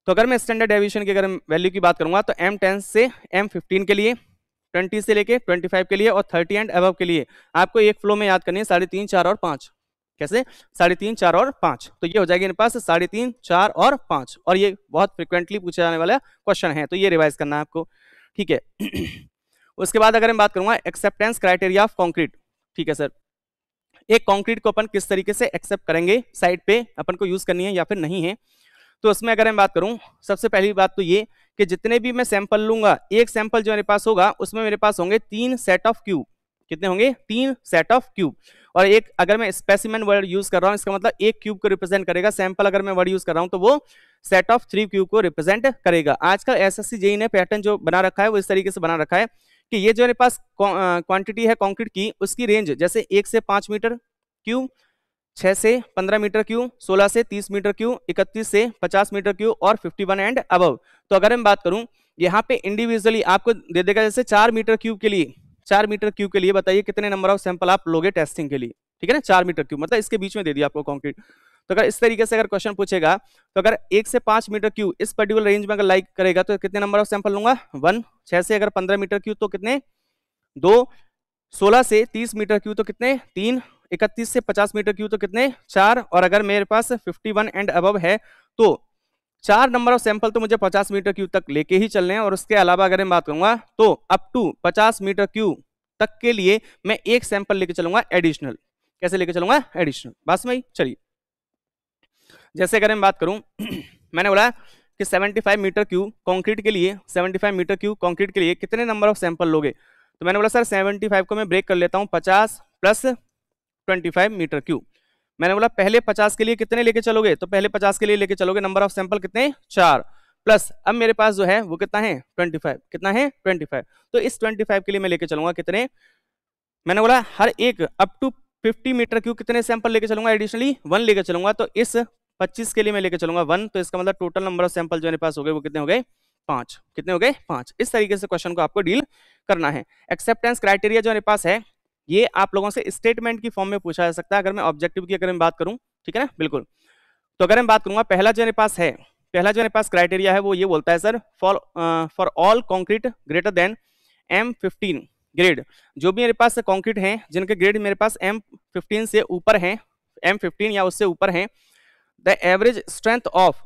तो अगर मैं स्टैंडर्ड डेविएशन की अगर वैल्यू की बात करूंगा तो M10 से M15 के लिए, 20 से लेके 25 के लिए और 30 एंड अबव के लिए आपको एक फ्लो में याद करनी है 3.5, 4 और 5। कैसे? 3.5, 4 और 5। तो ये हो जाएगी मेरे पास 3.5, 4 और 5। और ये बहुत फ्रिक्वेंटली पूछे जाने वाला क्वेश्चन है, तो ये रिवाइज करना है आपको, ठीक है। उसके बाद अगर मैं बात करूंगा एक्सेप्टेंस क्राइटेरिया ऑफ कॉन्क्रीट, ठीक है सर। एक कॉन्क्रीट को अपन किस तरीके से एक्सेप्ट करेंगे, साइड पे अपन को यूज करनी है या फिर नहीं है। तो उसमें अगर मैं बात करूं सबसे पहली बात तो ये कि जितने भी मैं सैंपल लूंगा, एक सैंपल जो मेरे पास होगा उसमें मेरे पास होंगे 3 सेट ऑफ क्यूब। कितने होंगे? 3 सेट ऑफ क्यूब। और एक अगर मैं स्पेसिमेन वर्ड यूज कर रहा हूं इसका मतलब एक क्यूब को रिप्रेजेंट करेगा। सैंपल अगर मैं वर्ड यूज कर रहा हूं तो वो सेट ऑफ 3 क्यूब को रिप्रेजेंट करेगा। आजकल SSC JEE ने पैटर्न जो बना रखा है वो इस तरीके से बना रखा है कि ये जो मेरे पास क्वांटिटी है कंक्रीट की उसकी रेंज जैसे 1 से 5 मीटर क्यूब, 6 से 15 मीटर क्यूब, 16 से 30 मीटर क्यूब, 31 से 50 मीटर क्यूब और 51 एंड अबव। तो अगर मैं बात करूं यहाँ पे इंडिविजुअली आपको दे देगा जैसे 4 मीटर क्यूब के लिए, 4 मीटर क्यूब के लिए बताइए कितने नंबर ऑफ सैंपल आप लोगे टेस्टिंग के लिए, ठीक है ना। 4 मीटर क्यूब मतलब इसके बीच में दे दिया आपको कंक्रीट। तो अगर इस तरीके से अगर क्वेश्चन पूछेगा तो अगर 1 से 5 मीटर क्यूब इस पर्टिकुलर रेंज में अगर लाइक करेगा तो कितने नंबर ऑफ सैंपल लूंगा? 1। 6 से अगर 15 मीटर क्यूब तो कितने? 2। 16 से 30 मीटर क्यूब तो कितने? 3। 31 से 50 मीटर क्यूब तो कितने? 4। और अगर मेरे पास 51 एंड अबव है तो 4 नंबर ऑफ सैंपल तो मुझे 50 मीटर क्यूब तक लेके ही चलने हैं। और उसके अलावा अगर मैं बात करूंगा तो अप टू 50 मीटर क्यूब तक के लिए मैं एक सैंपल लेके चलूंगा एडिशनल। कैसे लेके चलूंगा? एडिशनल। बस में चलिए, जैसे अगर मैं बात करूं मैंने बोला कि 75 मीटर क्यूब कंक्रीट के लिए, 75 मीटर क्यूब कंक्रीट के लिए कितने नंबर ऑफ सैंपल लोगे? तो मैंने बोला सर 75 को मैं ब्रेक कर लेता हूं 50 प्लस 25 मीटर क्यूब। मैंने बोला पहले 50 के लिए कितने लेके चलोगे? तो पहले 50 के लिए लेके चलोगे नंबर ऑफ सैंपल कितने? 4 प्लस अब मेरे पास जो है वो कितना है? 25। कितना है? 25। तो इस 25 के लिए मैं लेके चलूंगा कितने? मैंने बोला हर एक अप टू 50 मीटर क्यूब कितने सैंपल लेके चलूंगा? एडिशनली 1 लेके चलूंगा। तो इस 25 के लिए मैं लेके चलूंगा 1। तो इसका मतलब टोटल नंबर ऑफ सैंपल जो मेरे पास हो गए वो कितने हो गए? 5। कितने हो गए? 5। इस तरीके से क्वेश्चन को आपको डील करना है। एक्सेप्टेंस क्राइटेरिया जो मेरे पास है ये आप लोगों से स्टेटमेंट की फॉर्म में पूछा जा सकता है अगर मैं ऑब्जेक्टिव की अगर मैं बात करूं, ठीक है ना, बिल्कुल। तो अगर मैं बात करूंगा पहला जो मेरे पास है, पहला जो मेरे पास क्राइटेरिया है वो ये बोलता है sir for all concrete greater than M15 grade, जो भी मेरे पास कॉन्क्रीट हैं जिनके ग्रेड मेरे पास M15 से ऊपर हैं, M15 या उससे ऊपर हैं, the average strength of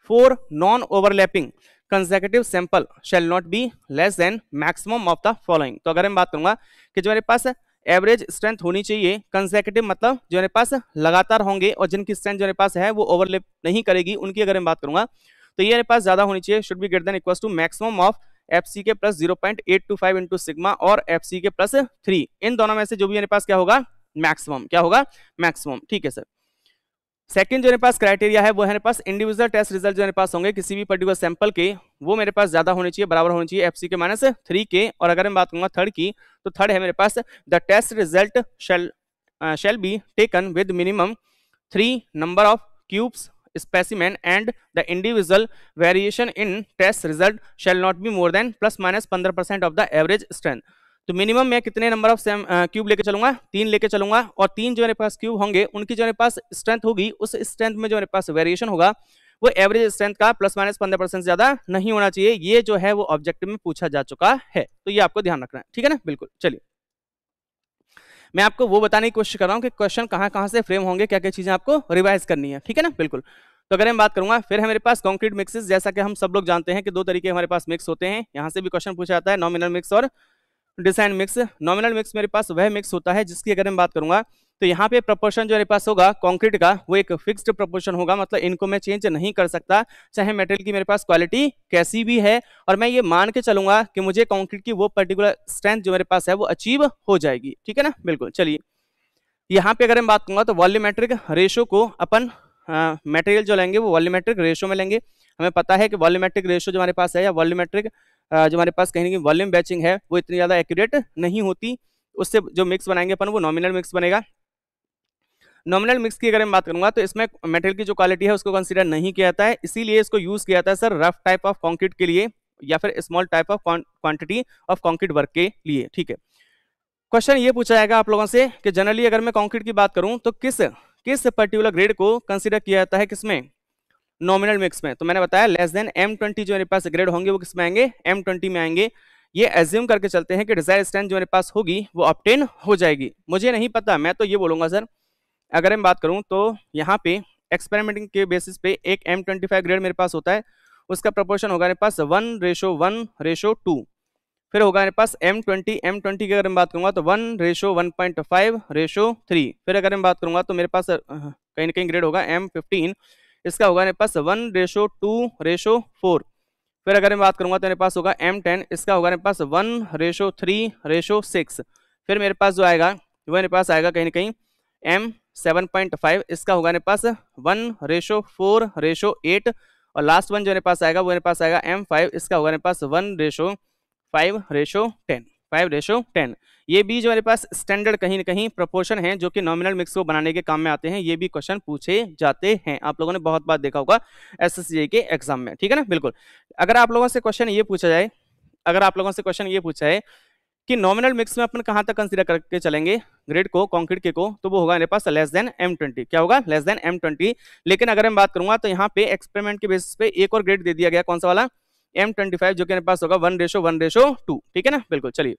4 non overlapping consecutive sample shall not be less than maximum of the following. तो अगर मैं बात करूंगा कि जो मेरे पास एवरेज स्ट्रेंथ होनी चाहिए कंसेक्यूटिव, मतलब जो मेरे पास लगातार होंगे और जिनकी स्ट्रेंथ जो मेरे पास है वो ओवरलैप नहीं करेगी, उनकी अगर मैं बात करूंगा तो ये मेरे पास ज्यादा होनी चाहिए, should be greater than equal to maximum of FC के प्लस 0.825 इंटू सिग्मा और FC के प्लस 3। इन दोनों में से जो भी मेरे पास क्या होगा? मैक्सिमम। क्या होगा? मैक्सिमम। ठीक है सर। सेकंड जो मेरे पास क्राइटेरिया है वो है मेरे पास इंडिविजुअल टेस्ट रिजल्ट जो मेरे पास होंगे किसी भी पर्टिकुलर सैंपल के, वो मेरे पास ज्यादा होने चाहिए, बराबर होने चाहिए FC के माइनस 3 के। और अगर मैं बात करूंगा थर्ड की, तो थर्ड है मेरे पास the test result shall be taken with minimum 3 number of cubes specimen and the individual variation in test result shall not be more than plus minus 15% of the average strength। तो minimum मैं कितने number of cube लेके चलूंगा? 3 लेके चलूंगा, और 3 जो मेरे पास क्यूब होंगे उनकी जो मेरे पास स्ट्रेंथ होगी उस स्ट्रेंथ में जो मेरे पास वेरिएशन होगा वो एवरेज स्ट्रेंथ का प्लस माइनस 15% ज्यादा नहीं होना चाहिए। ये जो है वो ऑब्जेक्टिव में पूछा जा चुका है, तो ये आपको ध्यान रखना है, ठीक है ना, बिल्कुल। चलिए मैं आपको वो बताने की कोशिश कर रहा हूँ कि क्वेश्चन कहाँ से फ्रेम होंगे, क्या क्या चीजें आपको रिवाइज करनी है, ठीक है ना, बिल्कुल। तो अगर मैं बात करूंगा फिर है मेरे पास कॉन्क्रीट मिक्सेस, जैसा कि हम सब लोग जानते हैं कि 2 तरीके हमारे पास मिक्स होते हैं, यहाँ से भी क्वेश्चन पूछा जाता है, नॉमिनल मिक्स और डिजाइन मिक्स। नॉमिनल मिक्स मेरे पास वह मिक्स होता है जिसकी अगर मैं बात करूंगा तो यहाँ पे प्रोपोर्शन जो मेरे पास होगा कंक्रीट का वो एक फिक्स्ड प्रोपोर्शन होगा, मतलब इनको मैं चेंज नहीं कर सकता चाहे मटेरियल की मेरे पास क्वालिटी कैसी भी है, और मैं ये मान के चलूंगा कि मुझे कंक्रीट की वो पर्टिकुलर स्ट्रेंथ जो मेरे पास है वो अचीव हो जाएगी, ठीक है ना, बिल्कुल। चलिए यहाँ पे अगर मैं बात करूंगा तो वॉल्यूमेट्रिक रेशो को अपन मटेरियल जो लेंगे वो वॉल्यूमेट्रिक रेशो में लेंगे। हमें पता है कि वॉल्यूमेट्रिक रेशो जो हमारे पास है या वॉल्यूमेट्रिक जो हमारे पास कहीं ना कहीं वॉल्यूम बैचिंग है वो इतनी ज्यादा एक्यूरेट नहीं होती, उससे जो मिक्स बनाएंगे अपन वो नॉमिनल मिक्स बनेगा। नॉमिनल मिक्स की अगर मैं बात करूंगा तो इसमें मटेरियल की जो क्वालिटी है उसको कंसीडर नहीं किया जाता है, इसीलिए इसको यूज किया जाता है sir rough type of concrete के लिए या फिर small type of quantity of concrete work के लिए, ठीक है। क्वेश्चन ये पूछा जाएगा आप लोगों से कि जनरली अगर मैं कॉन्क्रीट की बात करूं तो किस पर्टिकुलर ग्रेड को कंसीडर किया जाता है, किसमें? नॉमिनल मिक्स में। तो मैंने बताया लेस देन M20 जो मेरे पास ग्रेड होंगे वो किस में आएंगे? M20 में आएंगे। ये एज्यूम करके चलते हैं कि डिजायर स्ट्रेंथ जो मेरे पास होगी वो ऑब्टेन हो जाएगी। मुझे नहीं पता, मैं तो ये बोलूंगा सर अगर मैं बात करूं तो यहाँ पे एक्सपेरिमेंटिंग के बेसिस पे एक M25 ग्रेड मेरे पास होता है, उसका प्रोपोर्शन होगा मेरे पास 1:1:2। फिर होगा मेरे पास M20 की अगर मैं बात करूंगा तो 1:1.5:3। फिर अगर मैं बात करूंगा तो मेरे पास कहीं ना कहीं ग्रेड होगा M15, इसका होगा मेरे पास 1:2:4। फिर अगर मैं बात करूंगा तो मेरे पास होगा M10, इसका होगा मेरे पास 1:3:6। फिर मेरे पास जो आएगा वो मेरे पास आएगा कहीं ना कहीं M7.5, इसका होगा मेरे पास 1:4:8। और लास्ट वन जो मेरे पास आएगा वो मेरे पास आएगा M5, इसका होगा मेरे पास 1:5:10। ये भी जो मेरे पास स्टैंडर्ड कहीं ना कहीं प्रोपोर्शन है जो कि नॉमिनल मिक्स को बनाने के काम में आते हैं, ये भी क्वेश्चन पूछे जाते हैं, आप लोगों ने बहुत बार देखा होगा SSCI के एग्जाम में, ठीक है ना, बिल्कुल। अगर आप लोगों से क्वेश्चन ये पूछा जाए कि नॉमिनल मिक्स में अपन कहां तक कंसीडर करके चलेंगे ग्रेड को कंक्रीट के को, तो वो होगा मेरे पास लेस देन M20। क्या होगा? Less than M20। लेकिन अगर मैं बात करूंगा तो यहाँ पे एक्सपेरिमेंट के बेसिस पे एक और ग्रेड दे दिया गया, कौन सा वाला? M25, जो कि मेरे पास होगा 1:1:2, ठीक है ना, बिल्कुल। चलिए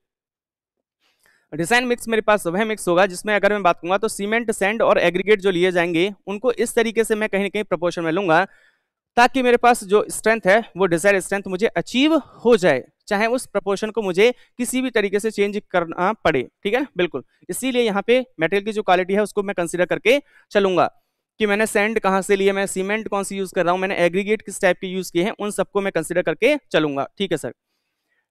डिजाइन मिक्स मेरे पास वह मिक्स होगा जिसमें अगर मैं बात करूंगा तो सीमेंट, सैंड और एग्रीगेट जो लिए जाएंगे उनको इस तरीके से मैं कहीं ना कहीं प्रोपोर्शन में लूंगा ताकि मेरे पास जो स्ट्रेंथ है वो डिजायर स्ट्रेंथ मुझे अचीव हो जाए, चाहे उस प्रोपोर्शन को मुझे किसी भी तरीके से चेंज करना पड़े, ठीक है ना, बिल्कुल। इसीलिए यहाँ पे मटेरियल की जो क्वालिटी है उसको मैं कंसीडर करके चलूंगा कि मैंने सैंड कहाँ से लिया, मैं सीमेंट कौन सी यूज कर रहा हूँ, मैंने एग्रीगेट किस टाइप के यूज किए हैं, उन सबको मैं कंसीडर करके चलूंगा, ठीक है सर।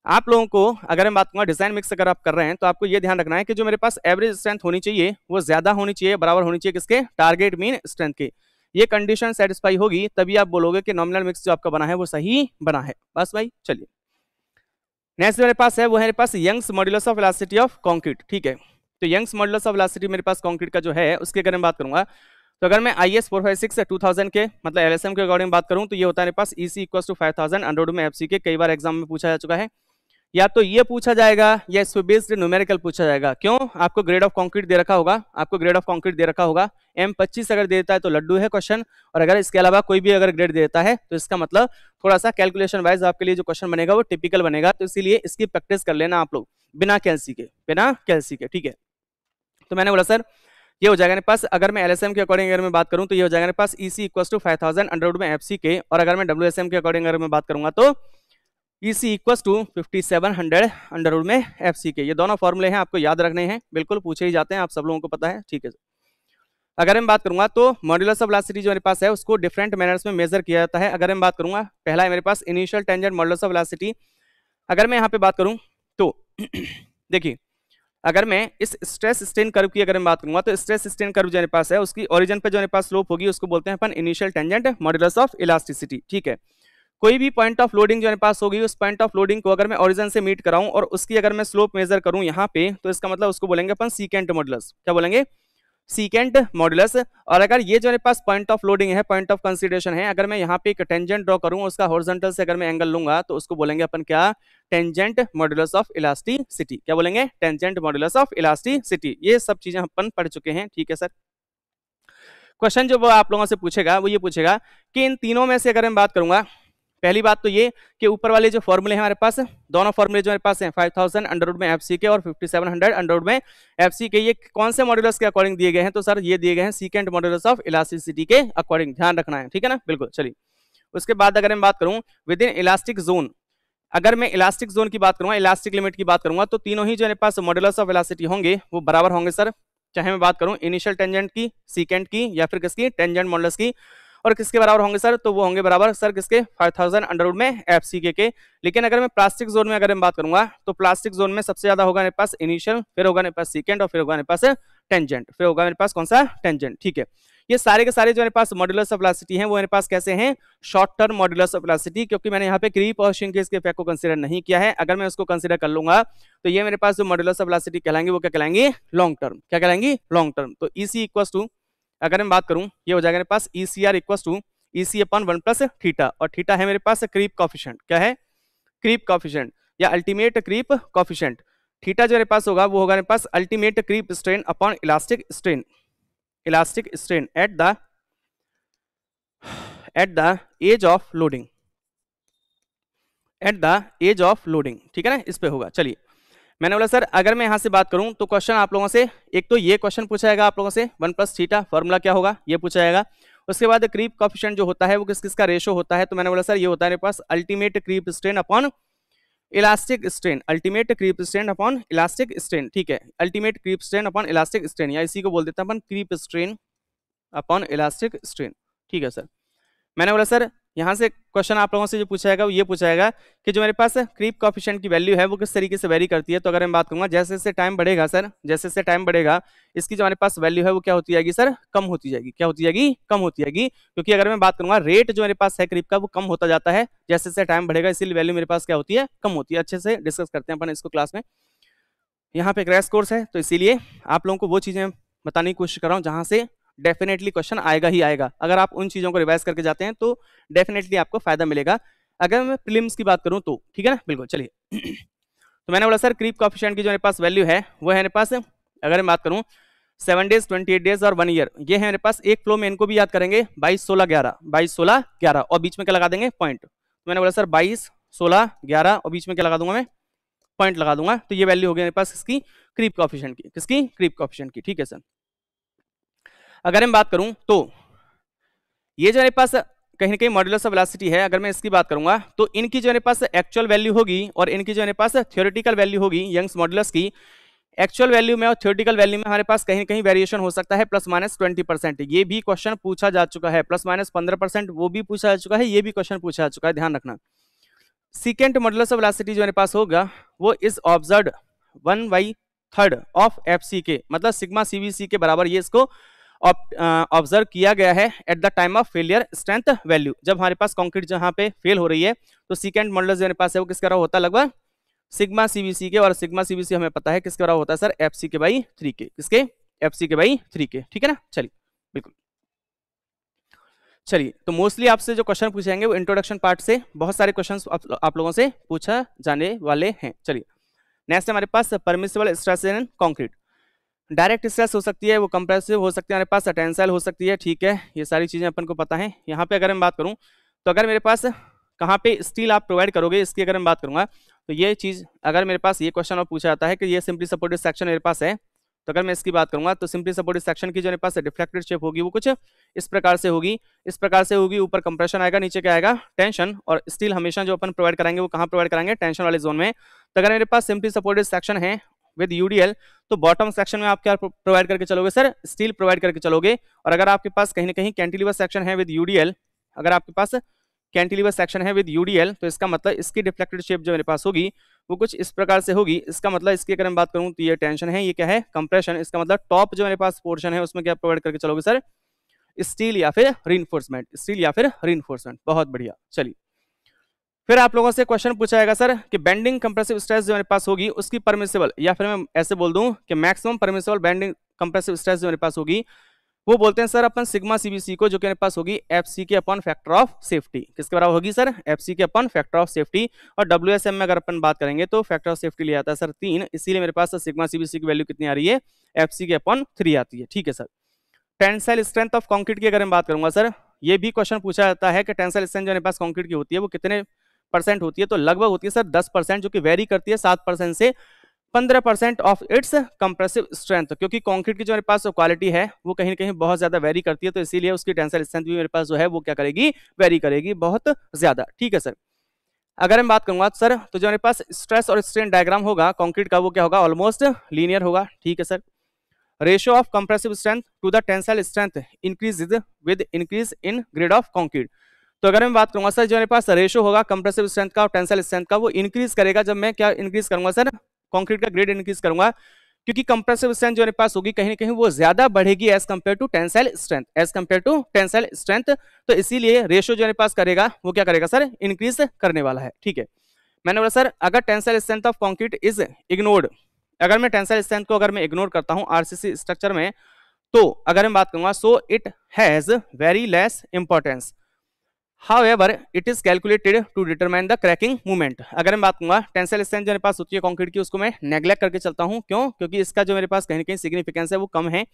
आप लोगों को अगर मैं बात करूंगा डिजाइन मिक्स अगर आप कर रहे हैं तो आपको ये ध्यान रखना है कि जो मेरे पास एवरेज स्ट्रेंथ होनी चाहिए वो ज्यादा होनी चाहिए, बराबर होनी चाहिए किसके? टारगेट मीन स्ट्रेंथ के। ये कंडीशन सेटिस्फाई होगी तभी आप बोलोगे कि नॉमिनल मिक्स जो आपका बना है वो सही बना है। बस भाई चलिए नेक्स्ट मेरे पास है वो है मेरे पास Young's modulus of elasticity of concrete, ठीक है। तो यंग्स मॉड्यूलस ऑफ इलास्टिसिटी मेरे पास कंक्रीट का जो है उसकी अगर मैं बात करूंगा तो अगर मैं IS 456 2000 के मतलब LSM के अकॉर्डिंग बात करूं तो ये होता है मेरे पास EC equal to 5000 under root में FC के, कई बार एग्जाम में पूछा जा चुका है। या तो ये पूछा जाएगा या इस पे बेस्ड न्यूमेरिकल पूछा जाएगा। क्यों? आपको ग्रेड ऑफ कंक्रीट दे रखा होगा, आपको ग्रेड ऑफ कंक्रीट दे रखा होगा। M25 अगर दे देता है तो लड्डू है क्वेश्चन, और अगर इसके अलावा कोई भी अगर ग्रेड दे देता है तो इसका मतलब थोड़ा सा कैलकुलेशन वाइज आपके लिए जो क्वेश्चन बनेगा वो टिपिकल बनेगा। तो इसीलिए इसकी प्रैक्टिस कर लेना आप लोग बिना कैलसी के, ठीक है। तो मैंने बोला सर ये हो जाएगा मेरे पास, अगर मैं LSM के अकॉर्डिंग अगर मैं बात करूं तो ये हो जाएगा मेरे पास EC equal to 5000 under root में FC के, और अगर मैं WSM के अकॉर्डिंग अगर मैं बात करूंगा तो EC equal to 5700 under root में FC के। ये दोनों फॉर्मूले हैं, आपको याद रखने हैं, बिल्कुल पूछे ही जाते हैं, आप सब लोगों को पता है, ठीक है। अगर मैं बात करूंगा तो मॉड्यूलस ऑफ वेलोसिटी जो मेरे पास है उसको डिफरेंट मैनर्स में मेजर किया जाता है। अगर मैं बात करूंगा, पहला है मेरे पास initial tangent modulus of velocity. अगर मैं यहाँ पे बात करूं तो देखिए, अगर मैं इस स्ट्रेस स्ट्रेन कर्व की अगर मैं बात करूंगा तो स्ट्रेस स्ट्रेन कर्व जो मेरे पास है उसकी ओरिजिन पे जो मेरे पास स्लोप होगी उसको बोलते हैं अपन initial tangent modulus of elasticity, ठीक है। कोई भी पॉइंट ऑफ लोडिंग जो मेरे पास होगी उस पॉइंट ऑफ लोडिंग को अगर मैं ओरिजिन से मीट कराऊं और उसकी अगर मैं स्लोप मेजर करूं यहाँ पे, तो इसका मतलब उसको बोलेंगे अपन सीकेंट मॉड्यूलस। क्या बोलेंगे? Secant modulus. और अगर ये जो मेरे पास पॉइंट ऑफ लोडिंग है, पॉइंट ऑफ कंसीडरेशन है, अगर मैं यहाँ पे एक टेंजेंट ड्रॉ करूं उसका हॉरिजॉन्टल से अगर मैं एंगल लूंगा तो उसको बोलेंगे अपन क्या? Tangent modulus of elasticity. क्या बोलेंगे? Tangent modulus of elasticity. ये सब चीजें अपन पढ़ चुके हैं, ठीक है सर। क्वेश्चन जो वो आप लोगों से पूछेगा वो ये पूछेगा कि इन तीनों में से अगर मैं बात करूंगा, पहली बात तो ये कि ऊपर वाले जो फॉर्मूले हैं हमारे पास, दोनों फॉर्मूले जो हमारे पास हैं 5000 अंडर रूट में FC के और 5700 अंडर रूट में FC के, ये कौन से मॉड्यूलस के अकॉर्डिंग दिए गए हैं? तो सर ये दिए गए हैं सीकेंट मॉड्यूलस ऑफ इलास्टिसिटी के अकॉर्डिंग, ध्यान रखना है, ठीक है ना, बिल्कुल। चलिए उसके बाद अगर मैं बात करूं विद इन इलास्टिक जोन, अगर मैं इलास्टिक जोन की बात करूंगा, इलास्टिक लिमिट की बात करूंगा, तो तीनों ही जो मेरे पास मॉड्यूलस ऑफ इलास्टिसिटी होंगे वो बराबर होंगे सर, चाहे मैं बात करूं इनिशियल टेंजेंट की, सीकेंट की, या फिर किसकी? टेंजेंट मॉड्यूलस की। और किसके बराबर होंगे सर? तो वो होंगे बराबर सर किसके? 5000 अंडर रूट में FC के। लेकिन अगर मैं प्लास्टिक जोन में अगर मैं बात करूंगा तो प्लास्टिक जोन में सबसे ज्यादा होगा मेरे पास इनिशियल, फिर होगा मेरे पास सीकेंट, और फिर होगा मेरे पास टेंजेंट, फिर होगा मेरे पास कौन सा? टेंजेंट, ठीक है। ये सारे के सारे जो मेरे पास मॉड्यूलस ऑफ वेलोसिटी हैं वो मेरे पास कैसे हैं? Short term modulus of velocity, क्योंकि मैंने यहाँ पे क्रीप और श्रिंकेज के इफेक्ट को कंसीडर नहीं किया है। अगर मैं उसको कंसीडर कर लूंगा तो ये मेरे पास जो मॉड्यूलस ऑफ वेलोसिटी कहलाएंगे वो क्या कहलाएंगे? Long term. क्या कहलाएंगे? Long term. तो EC इक्वल टू, अगर मैं बात करूं, ये हो जाएगा मेरे पास ECR equal to EC upon 1 plus theta, और थीटा है मेरे पास क्रीप कॉफिशिएंट। क्या है? क्रीप कॉफिशिएंट या अल्टीमेट क्रीप कॉफिशिएंट। थीटा जो मेरे पास होगा वो होगा मेरे पास ultimate creep strain upon elastic strain, elastic strain at the age of loading, at the age of loading, ठीक है ना, इस पे होगा। चलिए मैंने बोला सर अगर मैं यहां से बात करूं तो क्वेश्चन आप लोगों से, एक तो ये क्वेश्चन पूछा जाएगा आप लोगों से 1 प्लस थीटा फॉर्मूला क्या होगा ये पूछा जाएगा। उसके बाद क्रीप कॉफिशिएंट जो होता है वो किस किस का रेशो होता है, तो मैंने बोला सर ये होता है मेरे पास ultimate creep strain upon elastic strain, ultimate creep strain upon elastic strain, ठीक है। Ultimate creep strain upon elastic strain, या इसी को बोल देते हैं अपन creep strain upon elastic strain, ठीक है सर। मैंने बोला सर यहाँ से क्वेश्चन आप लोगों से जो पूछा जाएगा वो ये पूछा जाएगा कि जो मेरे पास क्रीप कॉफिशिएंट की वैल्यू है वो किस तरीके से वेरी करती है। तो अगर मैं बात करूंगा जैसे जैसे टाइम बढ़ेगा सर, जैसे जैसे टाइम बढ़ेगा इसकी जो हमारे पास वैल्यू है वो क्या होती जाएगी सर? कम होती जाएगी। क्या होती जाएगी? कम होती जाएगी। क्योंकि अगर मैं बात करूंगा रेट जो मेरे पास है क्रीप का वो कम होता जाता है जैसे जैसे टाइम बढ़ेगा, इसीलिए वैल्यू मेरे पास क्या होती है? कम होती है। अच्छे से डिस्कस करते हैं अपन इसको क्लास में। यहाँ पे क्रैश कोर्स है तो इसीलिए आप लोगों को वो चीजें बताने की कोशिश कर रहा हूँ जहां से डेफिनेटली क्वेश्चन आएगा ही आएगा। अगर आप उन चीजों को रिवाइज करके जाते हैं तो डेफिनेटली आपको फायदा मिलेगा। अगर मैं प्रीलिम्स की बात करूं तो ठीक है ना, बिल्कुल। चलिए तो मैंने बोला सर क्रीप कॉफिशिएंट की जो मेरे पास वैल्यू है वो है मेरे पास, अगर मैं बात करूं 7 डेज 28 डेज और 1 ईयर, ये है मेरे पास। एक फ्लो में इनको भी याद करेंगे 22 16 11 22 16 11 और बीच में क्या लगा देंगे? पॉइंट। तो मैंने बोला सर 22 16 11 और बीच में क्या लगा दूंगा मैं? पॉइंट लगा दूंगा। तो ये वैल्यू हो गई मेरे पास किसकी? क्रीप कॉफिशिएंट की। किसकी? क्रीप कॉफिशिएंट की, ठीक है सर। अगर मैं बात करूं तो ये जो मेरे पास कहीं ना कहीं मॉड्यूलस ऑफ वेलोसिटी है, अगर मैं इसकी बात करूंगा तो इनकी जो मेरे पास एक्चुअल वैल्यू होगी और इनकी जो मेरे पास थ्योरेटिकल वैल्यू होगी यंग्स मॉड्यूलस की, एक्चुअल वैल्यू में और थ्योरेटिकल वैल्यू में हमारे पास कहीं ना कहीं वेरिएशन हो सकता है ±20%। ये भी क्वेश्चन पूछा जा चुका है। +-15% वो भी पूछा जा चुका है, ये भी क्वेश्चन पूछा जा चुका है, ध्यान रखना। सीकेंट मॉड्यूलस ऑफ वेलोसिटी जो मेरे पास होगा वो इज ऑब्जर्व्ड 1/3 ऑफ FC के, मतलब सिग्मा CVC के बराबर ये इसको ऑब्जर्व किया गया है at the time of failure strength value. जब हमारे पास कंक्रीट जहां पे फेल हो रही है तो सीकेंट मॉडुलस जो मेरे पास है वो किसका होता है? लगभग सिग्मा CVC के, और सिग्मा CVC हमें पता है किसके बराबर होता है सर? FC के/3 के। किसके? FC के/3 के, ठीक है ना। चलिए बिल्कुल चलिए, तो मोस्टली आपसे जो क्वेश्चन पूछे जाएंगे वो इंट्रोडक्शन पार्ट से बहुत सारे क्वेश्चंस आप लोगों से पूछा जाने वाले हैं। चलिए, नेक्स्ट हमारे पास permissible stress in concrete. Direct stress हो सकती है, वो कंप्रेसिव हो सकती है, हमारे पास टेंसाइल हो सकती है, ठीक है, ये सारी चीजें अपन को पता है। यहाँ पे अगर मैं बात करूँ तो अगर मेरे पास कहाँ पे स्टील आप प्रोवाइड करोगे, इसकी अगर मैं बात करूंगा तो ये चीज अगर मेरे पास ये क्वेश्चन और पूछा जाता है कि ये सिंपली सपोर्टेड सेक्शन मेरे पास है, तो अगर मैं इसकी बात करूंगा तो सिंपली सपोर्टेड सेक्शन की जो मेरे पास डिफ्लेक्टेड शेप होगी वो कुछ इस प्रकार से होगी, इस प्रकार से होगी। ऊपर कंप्रेशन आएगा, नीचे क्या आएगा, टेंशन। और स्टील हमेशा जो अपन प्रोवाइड कराएंगे वो कहाँ प्रोवाइड कराएंगे, टेंशन वाले जोन में। तो अगर मेरे पास सिंपली सपोर्टेड सेक्शन है विद यूडीएल, तो बॉटम सेक्शन में आप क्या प्रोवाइड करके चलोगे सर, स्टील प्रोवाइड करके चलोगे। और अगर आपके पास कहीं ना कहीं कैंटिलीवर सेक्शन है विद यूडीएल, अगर आपके पास कैंटिलीवर सेक्शन है विद यूडीएल, तो इसका मतलब इसकी डिफ्लेक्टेड शेप जो मेरे पास होगी वो कुछ इस प्रकार से होगी। इसका मतलब इसकी अगर मैं बात करूं तो ये टेंशन है, ये क्या है, कंप्रेशन। इसका मतलब टॉप जो मेरे पास पोर्शन है उसमें क्या प्रोवाइड करके चलोगे सर, स्टील या फिर रीइंफोर्समेंट, स्टील या फिर रीइंफोर्समेंट। बहुत बढ़िया। चलिए, फिर आप लोगों से क्वेश्चन पूछा जाएगा सर कि बेंडिंग कंप्रेसिव स्ट्रेस जो मेरे पास होगी उसकी परमिसिबल, या फिर मैं ऐसे बोल दूं कि maximum permissible bending compressive stress जो मेरे पास होगी वो बोलते हैं सर अपन सिग्मा सीबीसी को, जो कि मेरे पास होगी एफसी के अपॉन फैक्टर ऑफ सेफ्टी। किसके बराबर होगी सर, एफसी के अपॉन फैक्टर ऑफ सेफ्टी। और डब्ल्यूएसएम में अगर अपन बात करेंगे तो फैक्टर ऑफ सेफ्टी लिया जाता है सर 3, इसीलिए मेरे पास सिग्मा सीबीसी की वैल्यू कितनी आ रही है, एफसी के अपॉन 3 आती है। ठीक है sir. Tensile strength of concrete की अगर मैं बात करूंगा सर, ये भी क्वेश्चन पूछा जाता है कि टेंसाइल स्ट्रेंथ जो मेरे पास कंक्रीट की होती है वो कितने परसेंट होती है, तो लगभग होती है सर 10%, जो कि वेरी करती है 7% से 15% ऑफ इट्स कंप्रेसिव स्ट्रेंथ। क्योंकि कंक्रीट की जो मेरे पास क्वालिटी है वो कहीं ना कहीं बहुत ज्यादा वेरी करती है, तो इसीलिए उसकी टेंसाइल स्ट्रेंथ भी मेरे पास जो है वो क्या करेगी, वेरी करेगी बहुत ज्यादा। ठीक है सर। अगर मैं बात करूंगा सर तो जो मेरे पास स्ट्रेस और स्ट्रेन डायग्राम होगा कंक्रीट का वो क्या होगा, ऑलमोस्ट लीनियर होगा। ठीक है sir. Ratio of compressive strength to the tensile strength increase with increase in grade of concrete. तो अगर मैं बात करूंगा सर जो मेरे पास रेशियो होगा कंप्रेसिव स्ट्रेंथ का और टेंसाइल स्ट्रेंथ का, वो इंक्रीज करेगा जब मैं क्या इंक्रीज करूंगा सर, कंक्रीट का ग्रेड इंक्रीज करूंगा। क्योंकि कंप्रेसिव स्ट्रेंथ जो मेरे पास होगी कहीं ना कहीं वो ज्यादा बढ़ेगी as compare to tensile strength, as compare to tensile strength. तो इसीलिए रेशियो जो मेरे पास करेगा वो क्या करेगा सर, इंक्रीज करने वाला है। ठीक है। मैंने बोला सर अगर tensile strength of concrete is ignored, अगर मैं टेंसाइल स्ट्रेंथ को अगर मैं इग्नोर करता हूं आरसीसी स्ट्रक्चर में, तो अगर मैं बात करूंगा so it has very less importance, However, it is calculated to determine the cracking moment। अगर मैं बात करूंगा टेंसाइल स्ट्रेंथ जो मेरे पास होती है कंक्रीट की, उसको मैं नेग्लेक्ट करके चलता हूं। क्यों? क्योंकि इसका जो मेरे पास कहीं ना कहीं सिग्निफिकेंस है वो कम है।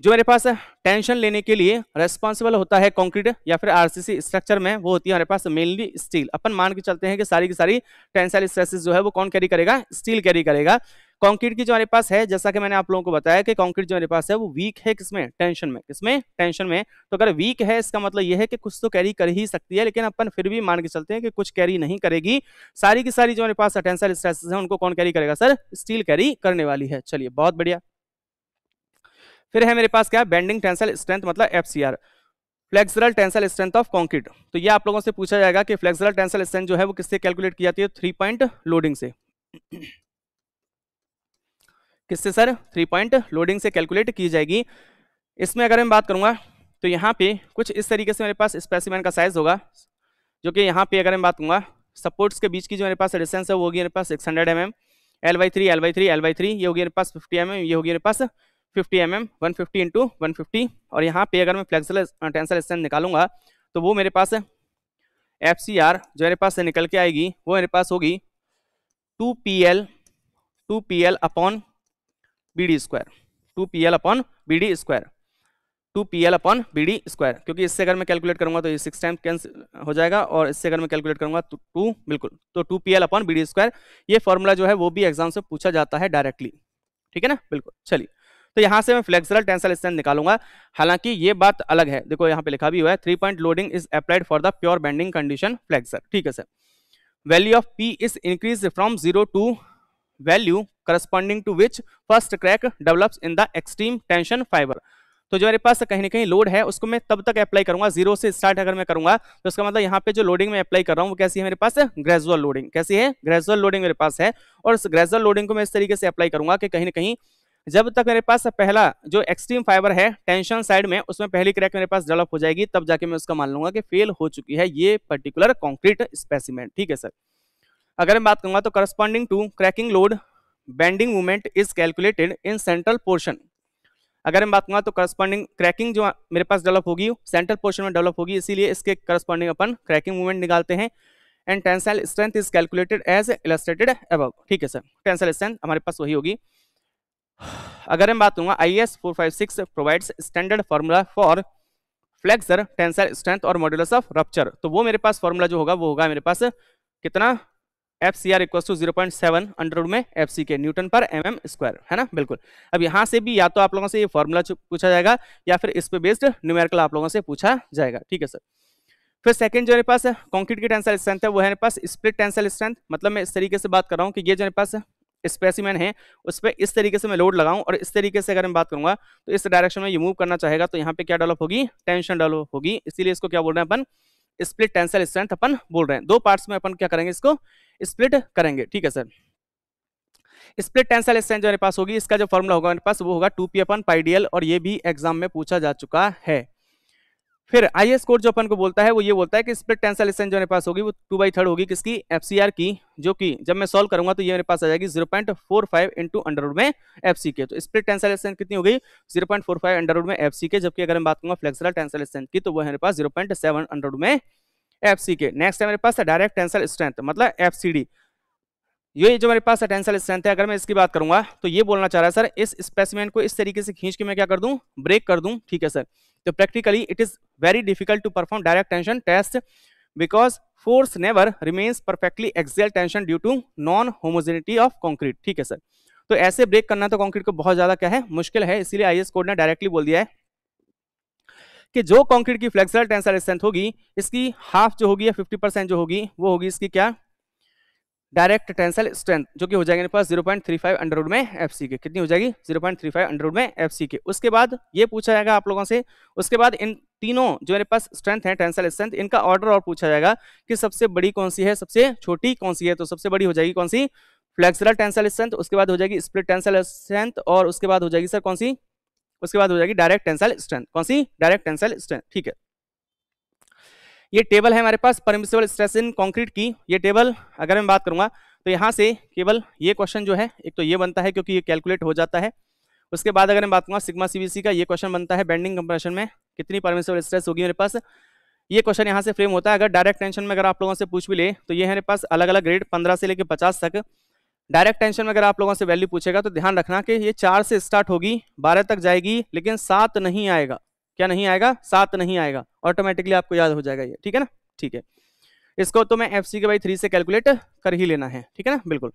जो मेरे पास टेंशन लेने के लिए रेस्पॉन्सिबल होता है कंक्रीट या फिर आरसीसी स्ट्रक्चर में, वो होती है हमारे पास मेनली स्टील। अपन मान के चलते हैं कि सारी की सारी टेंसाइल स्ट्रेसेस जो है वो कौन कैरी करेगा, स्टील कैरी करेगा। कंक्रीट की जो हमारे पास है, जैसा कि मैंने आप लोगों को बताया कि कंक्रीट जो मेरे पास है वो वीक है किसमें, टेंशन में। किसमें, टेंशन में। तो अगर वीक है इसका मतलब यह है कि कुछ तो कैरी कर ही सकती है, लेकिन अपन फिर भी मान के चलते हैं कि कुछ कैरी नहीं करेगी। सारी की सारी जो मेरे पास टेंसाइल स्ट्रेसेस है उनको कौन कैरी करेगा सर, स्टील कैरी करने वाली है। चलिए, बहुत बढ़िया। फिर है मेरे पास क्या, बेंडिंग टेंसाइल स्ट्रेंथ मतलब FCR, flexural tensile strength of concrete. तो ये आप लोगों से पूछा जाएगा कि फ्लेक्सुरल टेंसाइल स्ट्रेंथ जो है वो किससे कैलकुलेट की जाती है, 3 पॉइंट लोडिंग से। किससे सर, 3 पॉइंट लोडिंग से कैलकुलेट की जाएगी। इसमें अगर मैं बात करूंगा तो यहाँ पे कुछ इस तरीके से मेरे पास स्पेसिमेन का साइज होगा, जो कि यहाँ पे अगर मैं बात करूंगा सपोर्ट्स के बीच की जो मेरे पास डिस्टेंस है वो होगी मेरे पास 600 mm, L/3 L/3 L/3 ये होगी मेरे पास 50 mm, ये होगी मेरे पास 50 mm, 150 इंटू 150। और यहाँ पे अगर मैं फ्लेक्सिबल टेंसाइल स्ट्रेंथ निकालूंगा तो वो मेरे पास FCR जो मेरे पास से निकल के आएगी वो मेरे पास होगी 2PL upon BD square, 2PL upon BD square, 2PL upon BD square. क्योंकि इससे अगर मैं कैलकुलेट करूंगा तो ये 6 टाइम कैंसिल हो जाएगा, और इससे अगर मैं कैलकुलेट करूंगा तो 2 बिल्कुल, तो 2PL अपॉन BD स्क्वायर। ये फॉर्मूला जो है वो भी एग्जाम से पूछा जाता है डायरेक्टली। ठीक है ना, बिल्कुल। चलिए, तो यहाँ से मैं फ्लेक्सुरल टेंसाइल स्ट्रेंथ निकालूंगा। हालांकि ये बात अलग है, देखो यहाँ पे लिखा भी हुआ है 3 point loading is applied for the pure bending condition flexure. ठीक है sir. Value of P is increase from 0 to value corresponding to which first crack develops in the extreme tension fibre. तो जो मेरे पास कहीं ना कहीं लोड है उसको मैं तब तक अप्लाई करूंगा, 0 से स्टार्ट अगर मैं करूंगा तो उसका मतलब यहाँ पे जो लोडिंग मैं अप्लाई कर रहा हूँ वो कैसी है मेरे पास, ग्रेजुअल लोडिंग। कैसी है, ग्रेजुअल लोडिंग मेरे पास है। और उस ग्रेजुअल लोडिंग को मैं इस तरीके से अप्लाई करूंगा कि कहीं ना कहीं जब तक मेरे पास पहला जो एक्सट्रीम फाइबर है टेंशन साइड में उसमें पहली क्रैक मेरे पास डेवलप हो जाएगी, तब जाके मैं उसका मान लूंगा कि फेल हो चुकी है ये पर्टिकुलर कंक्रीट स्पेसिमेन। ठीक है सर। अगर मैं बात करूंगा तो corresponding to cracking load bending movement is calculated in central portion. अगर मैं बात करूंगा तो करस्पॉन्डिंग क्रैकिंग जो मेरे पास डेवलप होगी सेंट्रल पोर्शन में डेवलप होगी, इसीलिए इसके करस्पॉन्डिंग अपन क्रैकिंग मूवमेंट निकालते हैं। And tensile strength is calculated as illustrated above. ठीक है सर, टेंसाइल स्ट्रेंथ हमारे पास वही होगी। अगर मैं बात करूंगा IS 456 provides standard formula for flexor tensile strength और मॉड्यूलस ऑफ रप्चर, तो वो मेरे पास फॉर्मूला जो होगा वो होगा मेरे पास कितना, FCR equal to 0.7 under root में FCK न्यूटन पर mm स्क्वायर, है ना। बिल्कुल, अब यहाँ से भी या तो आप लोगों से ये फॉर्मूला पूछा जाएगा या फिर इस पे बेस्ड न्यूमेरिकल आप लोगों से पूछा जाएगा। ठीक है सर, फिर सेकंड जो मेरे पास कंक्रीट की टेंसाइल स्ट्रेंथ है वो है मेरे पास स्प्लिट टेंसाइल स्ट्रेंथ। मतलब मैं इस तरीके से बात कर रहा हूँ कि ये जो मेरे पास स्पेसिमेन है उस पर इस तरीके से मैं लोड लगाऊं और इस तरीके से अगर मैं बात करूंगा तो इस डायरेक्शन में ये मूव करना चाहेगा तो यहाँ पे क्या डेवलप होगी, टेंशन डेवलप होगी। इसीलिए इसको क्या बोल रहे हैं अपन, स्प्लिट टेंसाइल स्ट्रेंथ अपन बोल रहे हैं। दो पार्ट्स में अपन क्या करेंगे, इसको स्प्लिट करेंगे। ठीक है सर, स्प्लिट टेंसाइल स्ट्रेंथ जो मेरे पास होगी इसका जो फॉर्मूला होगा मेरे पास वो होगा 2P/πdl और ये भी एग्जाम में पूछा जा चुका है। फिर IS कोड जो अपन को बोलता है वो ये बोलता है कि स्प्लिट टेंसाइल स्ट्रेंथ जो मेरे पास होगी वो 2/3 होगी किसकी, FCR की, जो कि जब मैं सॉल्व करूंगा तो ये मेरे पास आ जाएगी 0.45 इंटू अंडर रूट में FCK। तो स्प्लिट टेंसाइल स्ट्रेंथ कितनी हो गई, 0.45 अंडर रूट में FCK, जबकि अगर मैं बात करूंगा फ्लेक्सुरल टेंसाइल स्ट्रेंथ की तो वो है मेरे पास 0.7 अंडर रूट में FCK। नेक्स्ट है मेरे पास डायरेक्ट टेंसाइल स्ट्रेंथ मतलब FCD। ये जो मेरे पास टेंसाइल स्ट्रेंथ है अगर मैं इसकी बात करूंगा तो ये बोलना चाह रहा है सर इस स्पेसिमेन को इस तरीके से खींच के मैं क्या कर दूं, ब्रेक कर दूं। ठीक है सर, तो practically it is very difficult to perform direct tension test because force never remains perfectly axial tension due to non homogeneity of concrete. ठीक है सर, तो ऐसे ब्रेक करना तो कंक्रीट को बहुत ज्यादा क्या है, मुश्किल है। इसीलिए IS कोड ने डायरेक्टली बोल दिया है कि जो कंक्रीट की फ्लेक्सुरल टेंसाइल स्ट्रेंथ होगी इसकी हाफ जो होगी या 50% जो होगी वो होगी इसकी क्या, डायरेक्ट टेंसाइल स्ट्रेंथ, जो कि हो जाएगी मेरे पास 0.35 अंडर रूट में FCK। कितनी हो जाएगी, 0.35 अंडर रूट में FCK। उसके बाद ये पूछा जाएगा आप लोगों से, उसके बाद इन तीनों जो मेरे पास स्ट्रेंथ है टेंसाइल स्ट्रेंथ, इनका ऑर्डर और पूछा जाएगा कि सबसे बड़ी कौन सी है, सबसे छोटी कौन सी है। तो सबसे बड़ी हो जाएगी कौन सी, फ्लेक्सुरल टेंसाइल स्ट्रेंथ, उसके बाद हो जाएगी स्प्लिट टेंसाइल स्ट्रेंथ और उसके बाद हो जाएगी सर कौन सी, उसके बाद हो जाएगी डायरेक्ट टेंसाइल स्ट्रेंथ। कौन सी, डायरेक्ट टेंसाइल स्ट्रेंथ। ठीक है, ये टेबल है हमारे पास परमिसिबल स्ट्रेस इन कंक्रीट की। ये टेबल अगर मैं बात करूंगा तो यहाँ से केवल ये क्वेश्चन जो है एक तो ये बनता है क्योंकि ये कैलकुलेट हो जाता है। उसके बाद अगर मैं बात करूंगा सिग्मा CBC का ये क्वेश्चन बनता है, बेंडिंग कंप्रेशन में कितनी परमिसिबल स्ट्रेस होगी मेरे पास, ये क्वेश्चन यहाँ से फ्रेम होता है। अगर डायरेक्ट टेंशन में अगर आप लोगों से पूछ भी ले तो ये है मेरे पास अलग अलग ग्रेड 15 से लेकर 50 तक। डायरेक्ट टेंशन में अगर आप लोगों से वैल्यू पूछेगा तो ध्यान रखना कि ये 4 से स्टार्ट होगी 12 तक जाएगी, लेकिन 7 नहीं आएगा। क्या नहीं आएगा, 7 नहीं आएगा, ऑटोमेटिकली आपको याद हो जाएगा ये। ठीक है ना, ठीक है, इसको तो मैं FCK/3 से कैलकुलेट कर ही लेना है। ठीक है ना, बिल्कुल।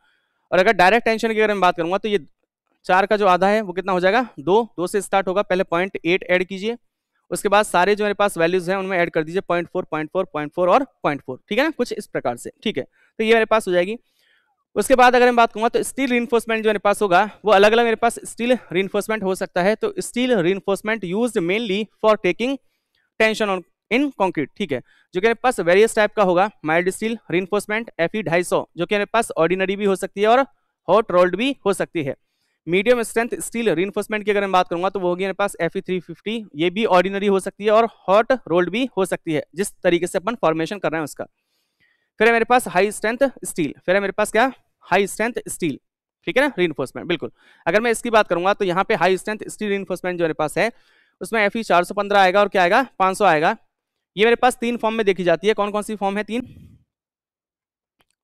और अगर डायरेक्ट टेंशन की अगर मैं बात करूंगा तो ये 4 का जो आधा है वो कितना हो जाएगा, 2 से स्टार्ट होगा। पहले 0.8 ऐड कीजिए, उसके बाद सारे जो मेरे पास वैल्यूज हैं उनमें ऐड कर दीजिए 0.4 0.4 0.4 और 0.4। ठीक है ना, कुछ इस प्रकार से। ठीक है, तो ये मेरे पास हो जाएगी। उसके बाद अगर मैं बात करूंगा तो स्टील रीइंफोर्समेंट जो मेरे पास होगा वो अलग अलग मेरे पास स्टील रीइंफोर्समेंट हो सकता है। तो steel reinforcement used mainly for taking tension on in concrete. ठीक है, जो कि मेरे पास वेरियस टाइप का होगा। माइल्ड स्टील रीइंफोर्समेंट Fe 250 जो कि मेरे पास ऑर्डिनरी भी हो सकती है और हॉट रोल्ड भी हो सकती है। मीडियम स्ट्रेंथ स्टील रीइंफोर्समेंट की अगर मैं बात करूंगा तो वो होगी मेरे पास Fe 350, ये भी ऑर्डिनरी हो सकती है और हॉट रोल्ड भी हो सकती है, जिस तरीके से अपन फॉर्मेशन कर रहे हैं उसका। फिर है मेरे पास हाई स्ट्रेंथ स्टील, फिर है मेरे पास क्या, हाई स्ट्रेंथ स्टील। ठीक है ना, रीइंफोर्समेंट। बिल्कुल, अगर मैं इसकी बात करूंगा तो यहाँ पे हाई स्ट्रेंथ स्टील रीइंफोर्समेंट जो मेरे पास है उसमें Fe 415 आएगा और क्या आएगा, 500 आएगा। ये मेरे पास 3 फॉर्म में देखी जाती है। कौन कौन सी फॉर्म है, 3,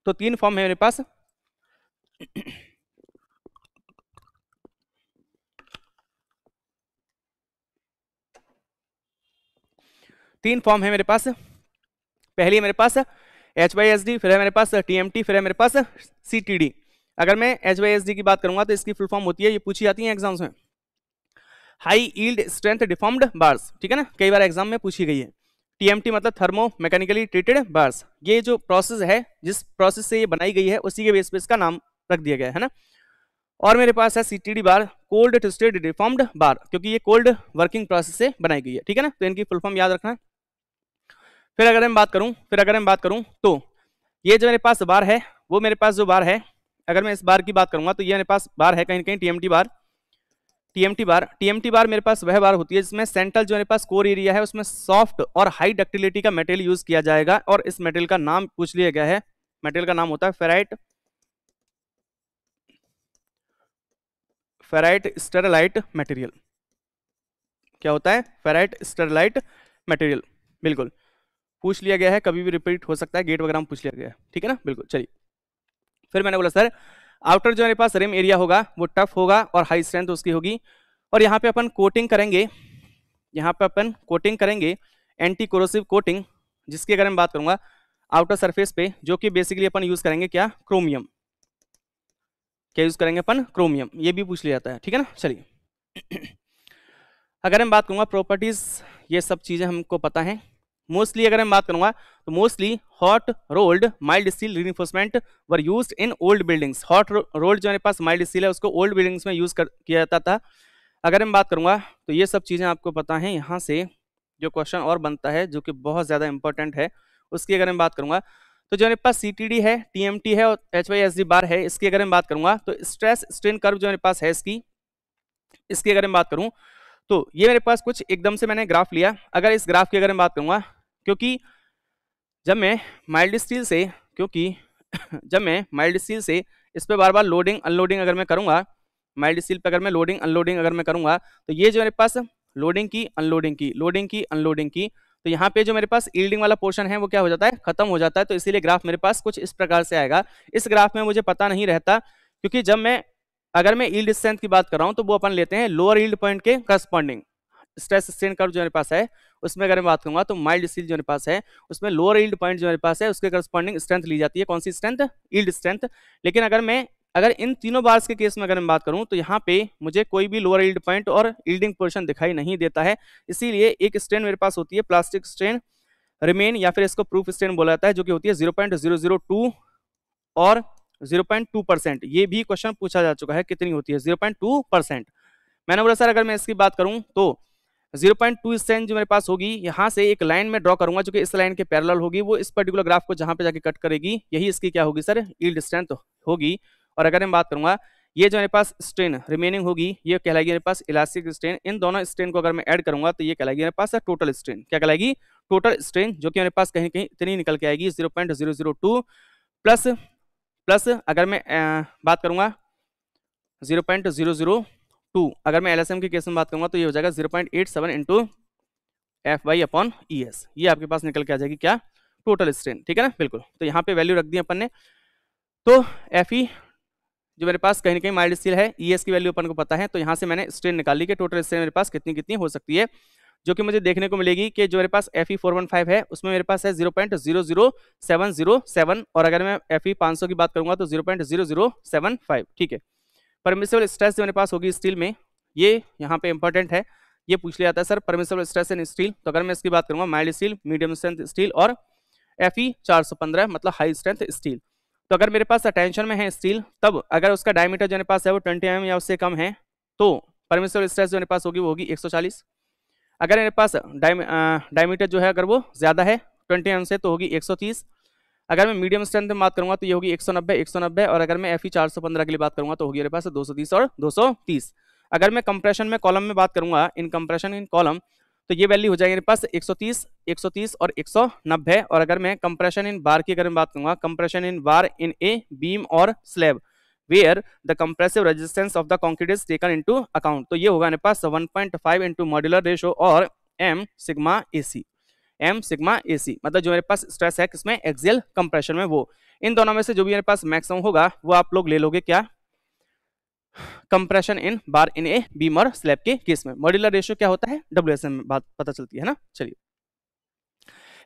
तो 3 फॉर्म है मेरे पास। तीन फॉर्म है मेरे पास। पहली है मेरे पास HYSD, फिर है मेरे पास TMT, फिर है मेरे पास CTD। अगर मैं HYSD की बात करूंगा तो इसकी फुल फॉर्म होती है, ये पूछी जाती है एग्जाम्स में, high yield strength deformed bars. ठीक है ना, कई बार एग्जाम में पूछी गई है। TMT मतलब थर्मो मैकेनिकली ट्रीटेड बार्स। ये जो प्रोसेस है, जिस प्रोसेस से ये बनाई गई है उसी के बेस पे इसका नाम रख दिया गया है ना। और मेरे पास है CTD बार, कोल्ड ट्विस्टेड डिफॉर्म्ड बार, क्योंकि ये कोल्ड वर्किंग प्रोसेस से बनाई गई है। ठीक है ना, तो इनकी फुल फॉर्म याद रखना। फिर अगर मैं बात करूं तो ये जो मेरे पास बार है वो मेरे पास जो बार है, अगर मैं इस बार की बात करूंगा तो ये मेरे पास बार है कहीं ना कहीं TMT बार। TMT बार मेरे पास वह बार होती है जिसमें सेंट्रल जो मेरे पास कोर एरिया है उसमें सॉफ्ट और हाई डक्टिलिटी का मटेरियल यूज किया जाएगा। और इस मटेरियल का नाम पूछ लिया गया है, मटेरियल का नाम होता है फेराइट स्टेरलाइट मटेरियल। क्या होता है? Ferrite Sterlite material. बिल्कुल पूछ लिया गया है, कभी भी रिपीट हो सकता है, गेट वगैरह में पूछ लिया गया है, ठीक है ना? बिल्कुल। चलिए फिर मैंने बोला सर आउटर जो मेरे पास रिम एरिया होगा वो टफ होगा और हाई स्ट्रेंथ उसकी होगी, और यहाँ पे अपन कोटिंग करेंगे, यहाँ पे अपन कोटिंग करेंगे एंटी कोरोसिव कोटिंग, जिसकी अगर मैं बात करूंगा आउटर सरफेस पे, जो कि बेसिकली अपन यूज करेंगे क्या? क्रोमियम। क्या यूज करेंगे अपन? क्रोमियम। ये भी पूछ लिया जाता है, ठीक है ना? चलिए अगर मैं बात करूंगा प्रॉपर्टीज, ये सब चीजें हमको पता है। मोस्टली अगर मैं बात करूंगा तो mostly hot rolled mild steel reinforcement were used in old buildings. Hot rolled जो मेरे पास माइल्ड स्टील है उसको ओल्ड बिल्डिंग्स में यूज किया जाता था। अगर मैं बात करूंगा तो ये सब चीजें आपको पता है। यहाँ से जो क्वेश्चन और बनता है जो कि बहुत ज्यादा इंपॉर्टेंट है, उसकी अगर मैं बात करूंगा तो जो मेरे पास CTD है, TMT है और HYSD बार है, इसकी अगर मैं बात करूंगा तो स्ट्रेस स्ट्रेन कर्व जो मेरे पास है इसकी अगर मैं बात करूं तो ये मेरे पास कुछ एकदम से मैंने ग्राफ लिया। अगर इस ग्राफ की अगर मैं बात करूंगा, क्योंकि जब मैं माइल्ड स्टील से इस पे बार बार लोडिंग अनलोडिंग अगर मैं करूंगा, माइल्ड स्टील पे अगर मैं लोडिंग अनलोडिंग अगर मैं करूंगा तो ये जो मेरे पास लोडिंग की अनलोडिंग की, तो यहाँ पे जो मेरे पास यील्डिंग वाला पोर्शन है वो क्या हो जाता है? खत्म हो जाता है। तो इसीलिए ग्राफ मेरे पास कुछ इस प्रकार से आएगा। इस ग्राफ में मुझे पता नहीं रहता, क्योंकि जब मैं अगर मैं यील्ड स्ट्रेंथ की बात कर रहा हूं तो वो अपन लेते हैं लोअर यील्ड पॉइंट के करस्पॉन्डिंग। स्ट्रेस स्ट्रेन कर्व जो मेरे पास है उसमें अगर मैं बात करूंगा तो माइल्ड स्टील जो मेरे पास है उसमें लोअर यील्ड पॉइंट जो मेरे पास है उसके करस्पॉन्डिंग स्ट्रेंथ ली जाती है। कौन सी स्ट्रेंथ? Yield strength. लेकिन अगर इन तीनों बार्स के केस में अगर मैं बात करूं तो यहाँ पे मुझे कोई भी लोअर यील्ड पॉइंट और यील्डिंग पोर्शन दिखाई नहीं देता है। इसीलिए एक स्ट्रेन मेरे पास होती है प्लास्टिक स्ट्रेन रिमेन, या फिर इसको प्रूफ स्ट्रेन बोला जाता है, जो कि होती है 0.002 और 0.2%। ये भी क्वेश्चन पूछा जा चुका है, कितनी होती है? 0.2%। मैंने बोला सर अगर मैं इसकी बात करूं तो 0.2 स्ट्रेन जो मेरे पास होगी, यहाँ से एक लाइन में ड्रॉ करूंगा जो कि इस लाइन के पैरेलल होगी, वो इस पर्टिकुलर ग्राफ को जहां पे जाके कट करेगी, यही इसकी क्या होगी सर? यील्ड स्ट्रेंथ होगी। और अगर मैं बात करूंगा ये जो मेरे पास स्ट्रेन रिमेनिंग होगी ये कहलाएगी मेरे पास इलास्टिक स्ट्रेन। इन दोनों स्ट्रेन को अगर मैं ऐड करूंगा तो ये कहलाएगी मेरे पास टोटल स्ट्रेन। क्या कहलाएगी? टोटल स्ट्रेन, जो कि मेरे पास कहीं कहीं इतनी निकल के आएगी 0.002 प्लस अगर मैं बात करूंगा 0.002, अगर मैं LSM के केस में बात करूंगा तो ये हो जाएगा 0.87 इंटू FY/ES। ये आपके पास निकल के आ जाएगी क्या? टोटल स्ट्रेन, ठीक है ना? बिल्कुल। तो यहाँ पे वैल्यू रख दी अपन ने। तो FE जो मेरे पास कहीं ना कहीं माइल्ड स्टील है, ES की वैल्यू अपन को पता है, तो यहाँ से मैंने स्ट्रेन निकाली कि टोटल स्ट्रेन मेरे पास कितनी कितनी हो सकती है, जो कि मुझे देखने को मिलेगी कि जो मेरे पास FE415 है उसमें मेरे पास है 0.00707, और अगर मैं FE500 की बात करूंगा तो 0.0075, ठीक है। परमिसिबल स्ट्रेस जो मेरे पास होगी स्टील में, ये यहाँ पे इंपॉर्टेंट है, ये पूछ लिया जाता है सर परमिसिबल स्ट्रेस इन स्टील। तो अगर मैं इसकी बात करूंगा mild steel, medium strength steel और FE415 मतलब हाई स्ट्रेंथ स्टील। तो अगर मेरे पास टेंशन में है स्टील, तब अगर उसका डायमीटर जो मेरे पास है वो 20 mm या उससे कम है तो परमिसिबल स्ट्रेस जो मेरे पास होगी वो होगी 140। अगर मेरे पास डायमीटर जो है अगर वो ज्यादा है 20 mm से तो होगी 130। अगर मैं मीडियम स्ट्रेंथ में बात करूंगा तो ये होगी 190, और अगर मैं FE415 के लिए बात करूंगा तो होगी मेरे पास 230 और 230। अगर मैं कंप्रेशन में कॉलम में बात करूंगा, इन कंप्रेशन इन कॉलम, तो ये वैल्यू हो जाएगी मेरे पास 130 और 190। और अगर मैं कंप्रेशन इन बार की अगर मैं बात करूंगा, compression in bar in a beam or slab where the compressive resistance of the concrete is taken into account, तो ये होगा मेरे पास 1.5 इंटू मॉड्यूलर रेशो और M सिग्मा AC। मतलब जो मेरे पास स्ट्रेस है किसमें? एक्सियल कंप्रेशन में, वो इन दोनों में से जो भी मेरे पास मैक्सिमम होगा वो आप लोग ले लोगे क्या? Compression in bar in a beam or slab के केस में। मॉड्यूलर रेशियो क्या होता है? WSM बात पता चलती है ना? चलिए,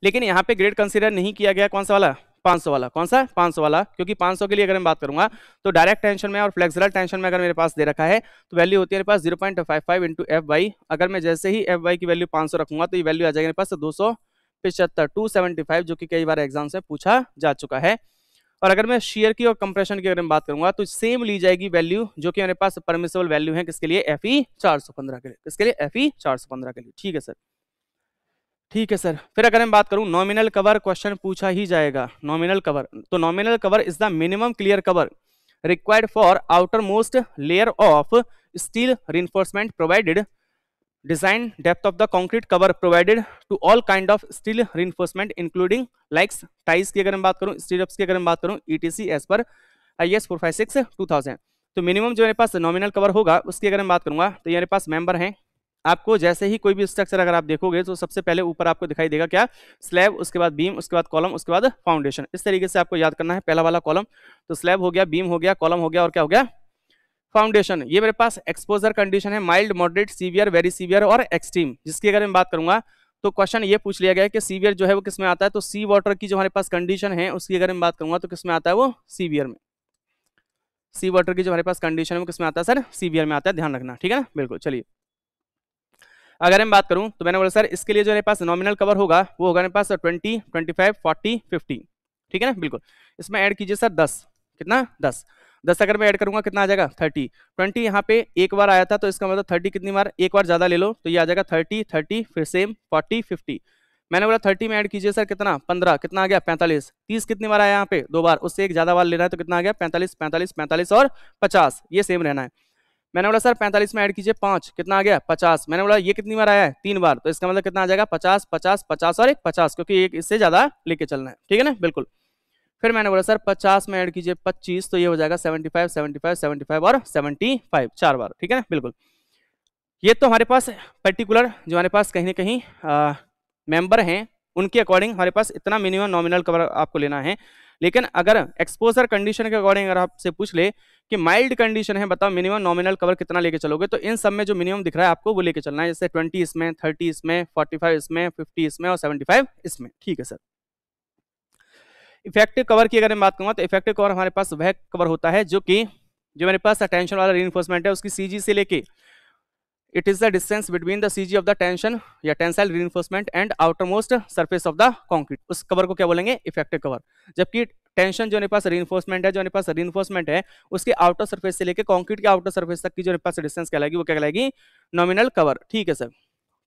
लेकिन यहाँ पे ग्रेड कंसीडर नहीं किया गया, कौन सा वाला? 500 वाला। कौन सा? 500 वाला, क्योंकि 500 के लिए अगर मैं बात करूंगा तो डायरेक्ट टेंशन में और फ्लेक्सुरल टेंशन में अगर मेरे पास दे रखा है तो वैल्यू होती है मेरे पास 0.55 इंटू FY। अगर मैं जैसे ही FY की वैल्यू 500 रखूंगा तो ये वैल्यू आ जाएगी मेरे पास 275 275, जो कि कई बार एग्जाम से पूछा जा चुका है। और अगर मैं शेयर की और कंप्रेशन की अगर मैं बात करूंगा तो सेम ली जाएगी वैल्यू, जो कि मेरे पास परमिसिबल वैल्यू है किसके लिए? FE415 के लिए। किसके लिए? FE415 के लिए, ठीक है सर। ठीक है सर। फिर अगर मैं बात करूं नॉमिनल कवर, क्वेश्चन पूछा ही जाएगा नॉमिनल कवर। तो nominal cover is the minimum clear cover required for outer most layer of steel reinforcement provided design depth of the concrete cover provided to all kind of steel reinforcement including likes ties की अगर मैं बात करूं, stirrups की अगर मैं बात करूं, ETC as per IS 456 2000। तो मिनिमम जो मेरे पास नॉमिनल कवर होगा उसकी अगर मैं बात करूंगा तो ये मेरे पास मेंबर हैं आपको जैसे ही कोई भी स्ट्रक्चर अगर आप देखोगे तो सबसे पहले ऊपर आपको दिखाई देगा क्या, स्लैब, उसके बाद बीम, उसके बाद कॉलम, उसके बाद फाउंडेशन। इस तरीके से आपको याद करना है। पहला वाला कॉलम तो स्लैब हो गया, बीम हो गया, कॉलम हो गया और क्या हो गया, फाउंडेशन। ये मेरे पास एक्सपोजर कंडीशन है, mild, moderate, severe, very severe और एक्सट्रीम। जिसकी अगर मैं बात करूंगा तो क्वेश्चन ये पूछ लिया गया है कि सीवियर जो है वो किस में आता है, तो सी वाटर की जो हमारे पास कंडीशन है उसकी अगर मैं बात करूंगा तो किस में आता है, वो सीवियर में। सी वाटर की जो हमारे पास कंडीशन है वो किस में आता है सर, सीवियर में आता है, ध्यान रखना, ठीक है ना, बिल्कुल। चलिए अगर मैं बात करूं तो मैंने बोला सर इसके लिए जो मेरे पास नॉमिनल कवर होगा वो होगा मेरे पास 20, 25, 40, 50, ठीक है ना, बिल्कुल। इसमें ऐड कीजिए सर 10, कितना, 10 अगर मैं ऐड करूंगा कितना आ जाएगा, 30। 20 यहाँ पे एक बार आया था तो इसका मतलब 30 कितनी बार, एक बार ज्यादा ले लो तो ये आ जाएगा 30, 30 फिर सेम 40, 50। मैंने बोला 30 में ऐड कीजिए सर कितना, 15, कितना आ गया, 45। 30 कितनी बार आया यहाँ पे, दो बार, उससे एक ज्यादा बार लेना है तो कितना आ गया, 45, 45, 45 और 50, ये सेम रहना है। मैंने बोला सर 45 में ऐड कीजिए 5, कितना आ गया, 50। मैंने बोला ये कितनी बार आया है, 3 बार, तो इसका मतलब कितना आ जाएगा, 50, 50, 50 और एक 50, क्योंकि एक इससे ज्यादा लेके चलना है, ठीक है ना, बिल्कुल। फिर मैंने बोला सर 50 में ऐड कीजिए 25, तो ये हो जाएगा 75, 75, 75 और 75, 4 बार, ठीक है ना, बिल्कुल। ये तो हमारे पास पर्टिकुलर जो हमारे पास कहीं ना कहीं मेंबर हैं उनके अकॉर्डिंग हमारे पास इतना मिनिमम नॉमिनल कवर आपको लेना है। लेकिन अगर एक्सपोजर कंडीशन के अकॉर्डिंग अगर आपसे पूछ ले कि माइल्ड कंडीशन है, बताओ मिनिमम नॉमिनल कवर कितना लेके चलोगे, तो इन सब में जो मिनिमम दिख रहा है आपको वो लेके चलना है। जैसे 20 इसमें, 30 इसमें, 45 इसमें, 50 इसमें और 75 इसमें, ठीक है सर। इफेक्टिव कवर की अगर मैं बात करूंगा तो इफेक्टिव कवर हमारे पास वह कवर होता है जो मेरे पास टेंशन वाला रीइंफोर्समेंट है उसकी सीजी से लेके, it is the distance between the CG of the tension या tensile reinforcement and outermost surface of the concrete, उस कवर को क्या बोलेंगे, इफेक्टिव कवर। जबकि टेंशन जो मेरे पास रीइंफोर्समेंट है, जो मेरे पास रीइंफोर्समेंट है उसके आउटर सरफेस से लेके कंक्रीट के आउटर सरफेस तक की जो मेरे पास डिस्टेंस कहलाएगी वो क्या कहलाएगी, नॉमिनल कवर, ठीक है सर।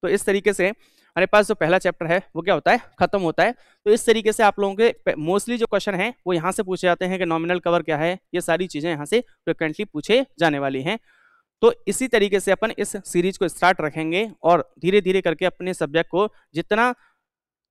तो इस तरीके से हमारे पास जो पहला चैप्टर है वो क्या होता है, खत्म होता है। तो इस तरीके से आप लोगों के मोस्टली जो क्वेश्चन है वो यहाँ से पूछे जाते हैं कि नॉमिनल कवर क्या है, ये सारी चीजें यहाँ से फ्रिक्वेंटली पूछे जाने वाली हैं। तो इसी तरीके से अपन इस सीरीज को स्टार्ट रखेंगे और धीरे धीरे करके अपने सब्जेक्ट को जितना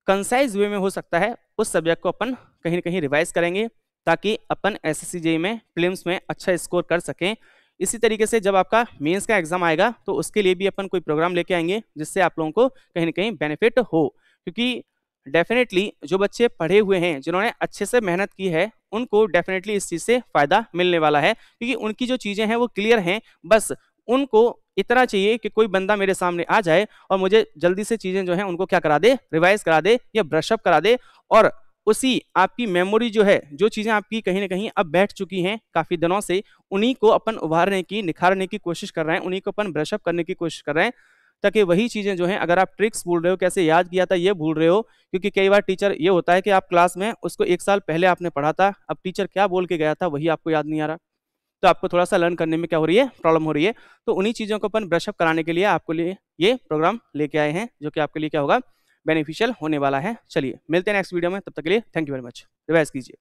कंसाइज वे में हो सकता है उस सब्जेक्ट को अपन कहीं ना कहीं रिवाइज करेंगे ताकि अपन एसएससी जेईई में प्रीलिम्स में अच्छा स्कोर कर सकें। इसी तरीके से जब आपका मेंस का एग्जाम आएगा तो उसके लिए भी अपन कोई प्रोग्राम लेके आएंगे जिससे आप लोगों को कहीं ना कहीं बेनिफिट हो, क्योंकि डेफिनेटली जो बच्चे पढ़े हुए हैं जिन्होंने अच्छे से मेहनत की है उनको डेफिनेटली इस चीज़ से फायदा मिलने वाला है, क्योंकि उनकी जो चीज़ें हैं वो क्लियर हैं। बस उनको इतना चाहिए कि कोई बंदा मेरे सामने आ जाए और मुझे जल्दी से चीज़ें जो हैं उनको क्या करा दे, रिवाइज करा दे या ब्रशअप करा दे, और उसी आपकी मेमोरी जो है, जो चीज़ें आपकी कहीं ना कहीं अब बैठ चुकी हैं काफ़ी दिनों से, उन्हीं को अपन उभारने की, निखारने की कोशिश कर रहे हैं, उन्हीं को अपन ब्रशअप करने की कोशिश कर रहे हैं, ताकि वही चीज़ें जो हैं, अगर आप ट्रिक्स भूल रहे हो, कैसे याद किया था ये भूल रहे हो, क्योंकि कई बार टीचर ये होता है कि आप क्लास में उसको 1 साल पहले आपने पढ़ा था, अब टीचर क्या बोल के गया था वही आपको याद नहीं आ रहा, तो आपको थोड़ा सा लर्न करने में क्या हो रही है, प्रॉब्लम हो रही है। तो उन्हीं चीज़ों को अपन ब्रशअप कराने के लिए आपको लिए ये प्रोग्राम लेके आए हैं जो कि आपके लिए क्या होगा, बेनिफिशियल होने वाला है। चलिए मिलते हैं नेक्स्ट वीडियो में, तब तक के लिए thank you very much, revise कीजिए।